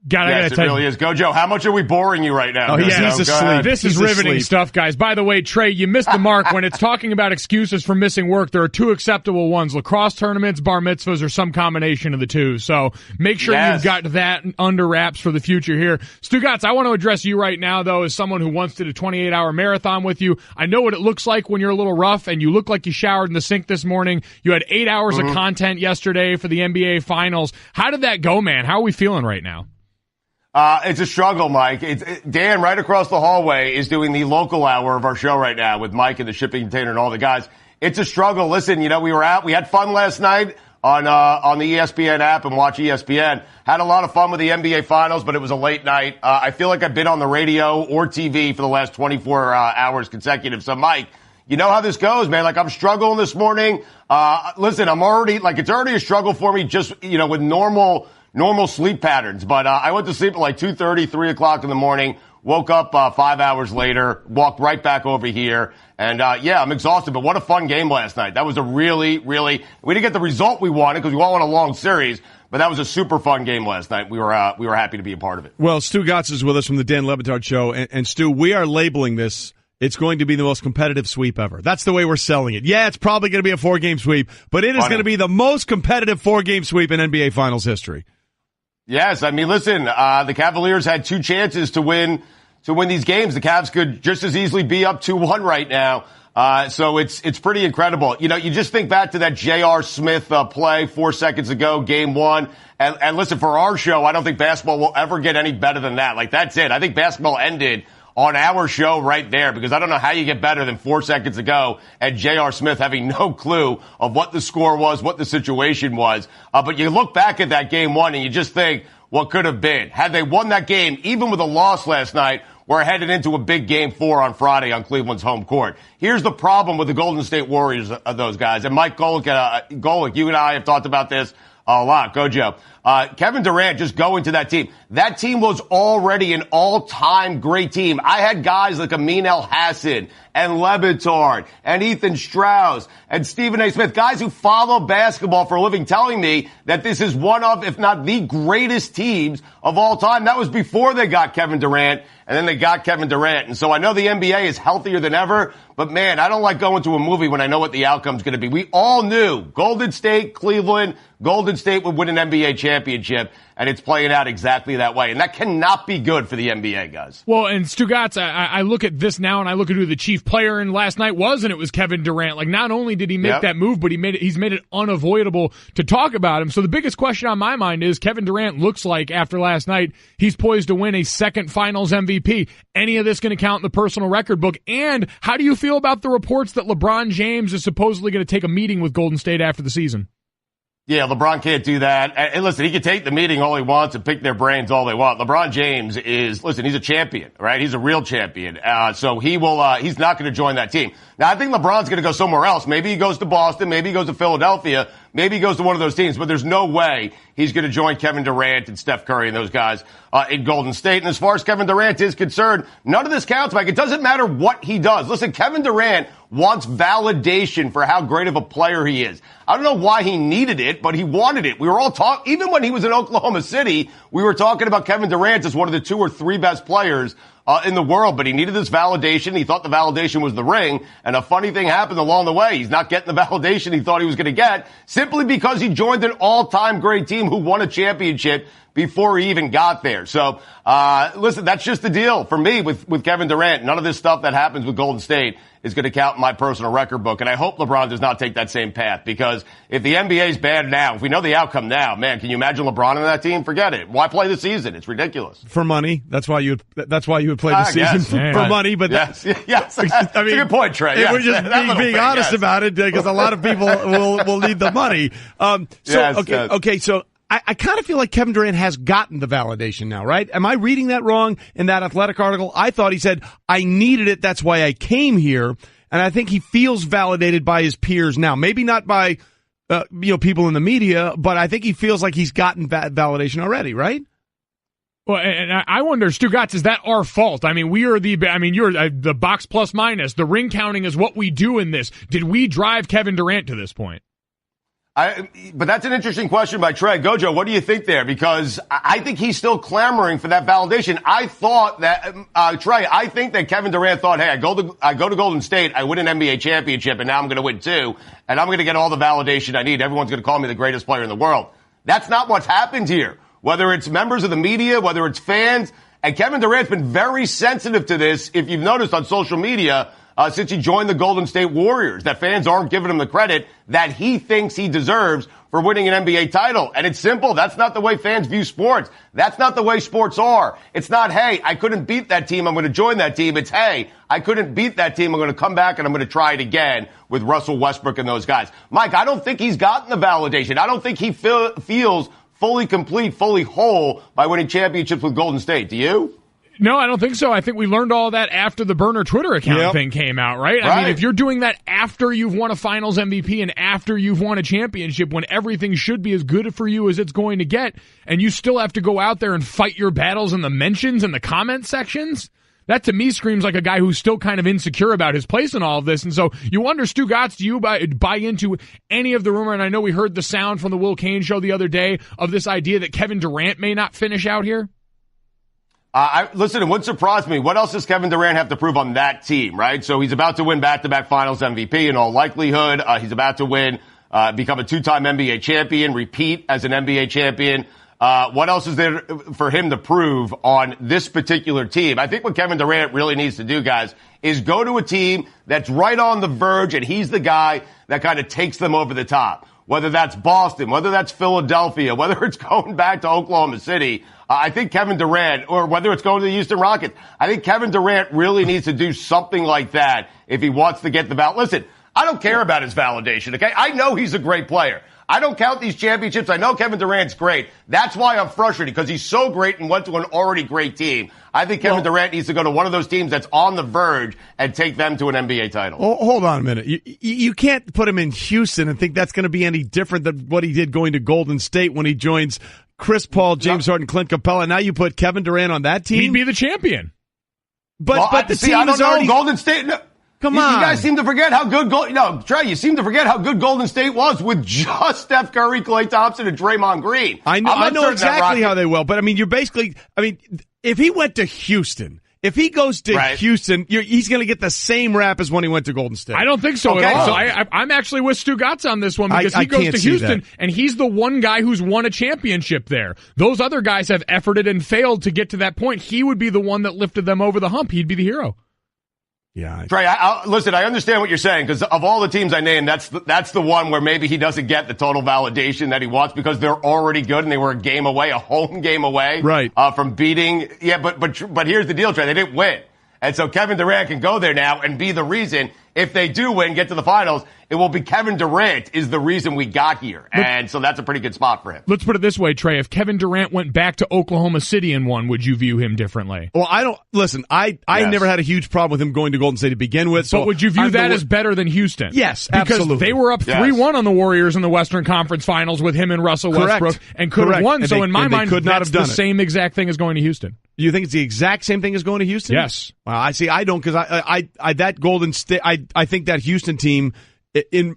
Yes, it really is. Go, Joe. How much are we boring you right now? Oh, he's asleep. This is riveting stuff, guys. By the way, Trey, you missed the mark. When it's talking about excuses for missing work, there are two acceptable ones: lacrosse tournaments, bar mitzvahs, or some combination of the two. So make sure you've got that under wraps for the future here. Stugotz, I want to address you right now, though, as someone who once did a 28-hour marathon with you. I know what it looks like when you're a little rough, and you look like you showered in the sink this morning. You had 8 hours of content yesterday for the NBA Finals. How did that go, man? How are we feeling right now? It's a struggle, Mike. Dan right across the hallway is doing the local hour of our show right now with Mike and the shipping container and all the guys. It's a struggle. Listen, we were out. We had fun last night on the ESPN app and watch ESPN. Had a lot of fun with the NBA Finals, but it was a late night. I feel like I've been on the radio or TV for the last 24 hours consecutive. So, Mike, you know how this goes, man. Like, I'm struggling this morning. Listen, it's already a struggle for me just, with normal sleep patterns. But I went to sleep at like 2:30, 3 o'clock in the morning, woke up 5 hours later, walked right back over here. And, I'm exhausted. But what a fun game last night. That was a really, we didn't get the result we wanted because we all want a long series. But that was a super fun game last night. We were happy to be a part of it. Well, Stugotz is with us from the Dan Le Batard Show. And Stu, we are labeling this. It's going to be the most competitive sweep ever. That's the way we're selling it. Yeah, it's probably going to be a 4-game sweep, but it is going to be the most competitive 4-game sweep in NBA Finals history. Yes, I mean, listen, the Cavaliers had 2 chances to win these games. The Cavs could just as easily be up 2-1 right now. So it's pretty incredible. You just think back to that J.R. Smith play 4 seconds ago, game 1. And listen, for our show, I don't think basketball will ever get any better than that. Like, that's it. I think basketball ended on our show right there, because I don't know how you get better than 4 seconds ago and J.R. Smith having no clue of what the score was, what the situation was. But you look back at that game 1 and you just think, what could have been? Had they won that game, even with a loss last night, we're headed into a big game 4 on Friday on Cleveland's home court. Here's the problem with the Golden State Warriors, those guys. And Mike Golic, you and I have talked about this a lot. Go, Joe. Kevin Durant just going to that team. That team was already an all-time great team. I had guys like Amin El-Hassan and Le Batard and Ethan Strauss and Stephen A. Smith, guys who follow basketball for a living, telling me that this is one of, if not the greatest teams of all time. That was before they got Kevin Durant, and then they got Kevin Durant. And so I know the NBA is healthier than ever, but man, I don't like going to a movie when I know what the outcome's going to be. We all knew Golden State, Cleveland, Golden State would win an NBA championship, and it's playing out exactly that way. And that cannot be good for the NBA, guys. Well, and Stugotz, I look at this now, and I look at who the chief player in last night was, and it was Kevin Durant. Like, not only did he make that move, but he's made it unavoidable to talk about him. So the biggest question on my mind is, Kevin Durant looks like, after last night, he's poised to win a second Finals MVP. Any of this going to count in the personal record book? And how do you feel about the reports that LeBron James is supposedly going to take a meeting with Golden State after the season? Yeah, LeBron can't do that. And listen, he can take the meeting all he wants and pick their brains all they want. LeBron James he's a champion, right? He's a real champion. So he's not going to join that team. Now, I think LeBron's going to go somewhere else. Maybe he goes to Boston. Maybe he goes to Philadelphia. Maybe he goes to one of those teams. But there's no way he's going to join Kevin Durant and Steph Curry and those guys in Golden State. And as far as Kevin Durant is concerned, none of this counts, Mike. It doesn't matter what he does. Listen, Kevin Durant wants validation for how great of a player he is. I don't know why he needed it, but he wanted it. We were all talking, even when he was in Oklahoma City, we were talking about Kevin Durant as one of the 2 or 3 best players in the world, but he needed this validation. He thought the validation was the ring, and a funny thing happened along the way. He's not getting the validation he thought he was going to get simply because he joined an all-time great team who won a championship before he even got there. So, listen, that's just the deal for me with Kevin Durant. None of this stuff that happens with Golden State is going to count in my personal record book. And I hope LeBron does not take that same path, because if the NBA is bad now, if we know the outcome now, man, can you imagine LeBron on that team? Forget it. Why play the season? It's ridiculous. For money. That's why you would play the season for money. But yes, yes. That's a good point, Trey. We're just being honest about it, because a lot of people will need the money. So I kind of feel like Kevin Durant has gotten the validation now, right? Am I reading that wrong in that Athletic article? I thought he said, I needed it, that's why I came here. And I think he feels validated by his peers now. Maybe not by people in the media, but I think he feels like he's gotten validation already, right? Well, and I wonder, Stugotz, is that our fault? I mean, you're the box plus minus. The ring counting is what we do in this. Did we drive Kevin Durant to this point? But that's an interesting question by Trey. Gojo, what do you think there? Because I think he's still clamoring for that validation. I thought that, Trey, I think that Kevin Durant thought, hey, I go to Golden State, I win an NBA championship, and now I'm going to win two, and I'm going to get all the validation I need. Everyone's going to call me the greatest player in the world. That's not what's happened here. Whether it's members of the media, whether it's fans, and Kevin Durant's been very sensitive to this, if you've noticed on social media, since he joined the Golden State Warriors, that fans aren't giving him the credit that he thinks he deserves for winning an NBA title. And it's simple. That's not the way fans view sports. That's not the way sports are. It's not, hey, I couldn't beat that team, I'm going to join that team. It's, hey, I couldn't beat that team, I'm going to come back and I'm going to try it again with Russell Westbrook and those guys. Mike, I don't think he's gotten the validation. I don't think he feels fully complete, fully whole by winning championships with Golden State. Do you? No, I don't think so. I think we learned all that after the burner Twitter account thing came out, right? I mean, if you're doing that after you've won a finals MVP and after you've won a championship, when everything should be as good for you as it's going to get, and you still have to go out there and fight your battles in the mentions and the comment sections, that to me screams like a guy who's still kind of insecure about his place in all of this. And so you wonder, Stugotz, do you buy into any of the rumor? And I know we heard the sound from the Will Cain show the other day of this idea that Kevin Durant may not finish out here. Listen, it wouldn't surprise me. What else does Kevin Durant have to prove on that team, right? So he's about to win back-to-back finals MVP in all likelihood. He's about to become a two-time NBA champion, repeat as an NBA champion. What else is there for him to prove on this particular team? I think what Kevin Durant really needs to do, guys, is go to a team that's right on the verge, and he's the guy that kind of takes them over the top. Whether that's Boston, whether that's Philadelphia, whether it's going back to Oklahoma City, I think Kevin Durant, or whether it's going to the Houston Rockets, I think Kevin Durant really needs to do something like that if he wants to get the Listen, I don't care about his validation, okay? I know he's a great player. I don't count these championships. I know Kevin Durant's great. That's why I'm frustrated, because he's so great and went to an already great team. I think Kevin Durant needs to go to one of those teams that's on the verge and take them to an NBA title. Oh, hold on a minute. You can't put him in Houston and think that's going to be any different than what he did going to Golden State when he joins Chris Paul, James Harden, Clint Capella. Now you put Kevin Durant on that team? He'd be the champion. But the team is already... Golden State... No. Come on. You guys seem to forget how good Trey, you seem to forget how good Golden State was with just Steph Curry, Klay Thompson, and Draymond Green. I know exactly how they will, but I mean, if he went to Houston, if he goes to Houston, he's going to get the same rap as when he went to Golden State. I don't think so at all. So I'm actually with Stugotz on this one, because he goes to Houston, and he's the one guy who's won a championship there. Those other guys have efforted and failed to get to that point. He would be the one that lifted them over the hump. He'd be the hero. Yeah, Trey, listen, I understand what you're saying, because of all the teams I named, that's the one where maybe he doesn't get the total validation that he wants, because they're already good and they were a home game away, from beating. Yeah, but here's the deal, Trey, they didn't win. And so Kevin Durant can go there now and be the reason, if they do win, get to the finals, it will be Kevin Durant is the reason we got here. And so that's a pretty good spot for him. Let's put it this way, Trey. If Kevin Durant went back to Oklahoma City and won, would you view him differently? Well, I never had a huge problem with him going to Golden State to begin with. So but would you view that as better than Houston? Yes, because absolutely. They were up 3-1 on the Warriors in the Western Conference Finals with him and Russell Westbrook and could have won. So in my mind, that's the same exact thing as going to Houston. You think it's the exact same thing as going to Houston? Yes. Well, I don't, because that Golden State, I think that Houston team,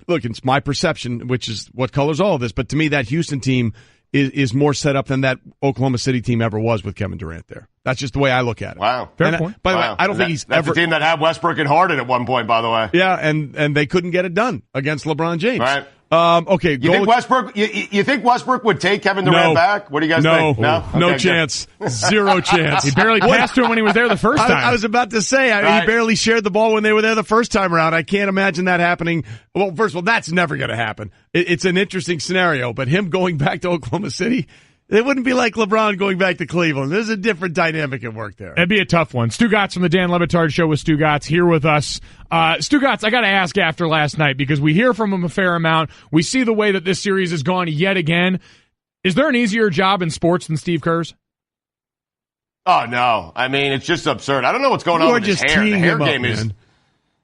look, it's my perception, which is what colors all of this, but to me, that Houston team is more set up than that Oklahoma City team ever was with Kevin Durant there. That's just the way I look at it. Wow. Fair point. By the way, I don't think that's the team that had Westbrook and Harden at one point, by the way. Yeah, and they couldn't get it done against LeBron James. Right. Okay. You think Westbrook? You think Westbrook would take Kevin Durant back? What do you guys think? No, no chance. Zero chance. He barely passed to him when he was there the first time. I was about to say he barely shared the ball when they were there the first time around. I can't imagine that happening. Well, first of all, that's never going to happen. It's an interesting scenario, but him going back to Oklahoma City. It wouldn't be like LeBron going back to Cleveland. There's a different dynamic at work there. It'd be a tough one. Stugotz from the Dan Le Batard Show with Stugotz here with us. Stugotz, I got to ask after last night because we hear from him a fair amount. We see the way that this series has gone yet again. Is there an easier job in sports than Steve Kerr's? Oh, no. I mean, it's just absurd. I don't know what's going on with his hair. The hair game is...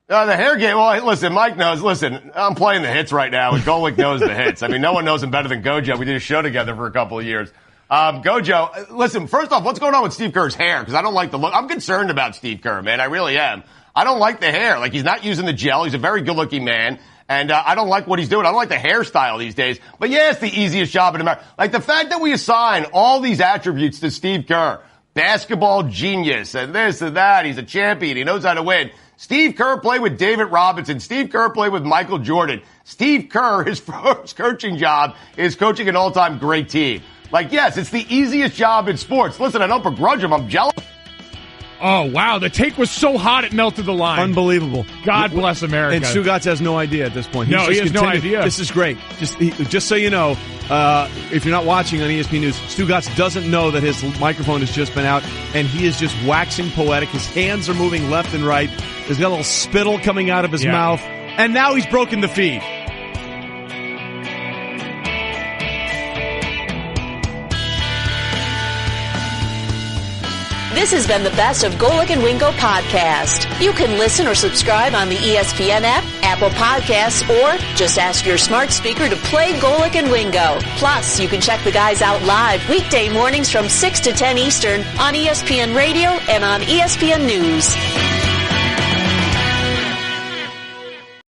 the hair game, well, listen, Mike knows. Listen, I'm playing the hits right now, and Golic knows the hits. I mean, no one knows him better than Gojo. We did a show together for a couple of years. Gojo, listen, first off, what's going on with Steve Kerr's hair? Because I don't like the look. I'm concerned about Steve Kerr, man. I really am. I don't like the hair. Like, he's not using the gel. He's a very good-looking man. And I don't like what he's doing. I don't like the hairstyle these days. But, yeah, it's the easiest job in America. Like, the fact that we assign all these attributes to Steve Kerr, basketball genius, and this and that, he's a champion, he knows how to win. Steve Kerr played with David Robinson. Steve Kerr played with Michael Jordan. Steve Kerr, his first coaching job is coaching an all-time great team. Like, yes, it's the easiest job in sports. Listen, I don't begrudge him. I'm jealous. Oh, wow. The take was so hot it melted the line. Unbelievable. God bless America. And Stugotz has no idea at this point. He has no idea. This is great. Just so you know, if you're not watching on ESPN News, Stugotz doesn't know that his microphone has just been out, and he is just waxing poetic. His hands are moving left and right. He's got a little spittle coming out of his mouth, and now he's broken the feed. This has been the Best of Golic and Wingo podcast. You can listen or subscribe on the ESPN app, Apple Podcasts, or just ask your smart speaker to play Golic and Wingo. Plus, you can check the guys out live weekday mornings from 6 to 10 Eastern on ESPN Radio and on ESPN News.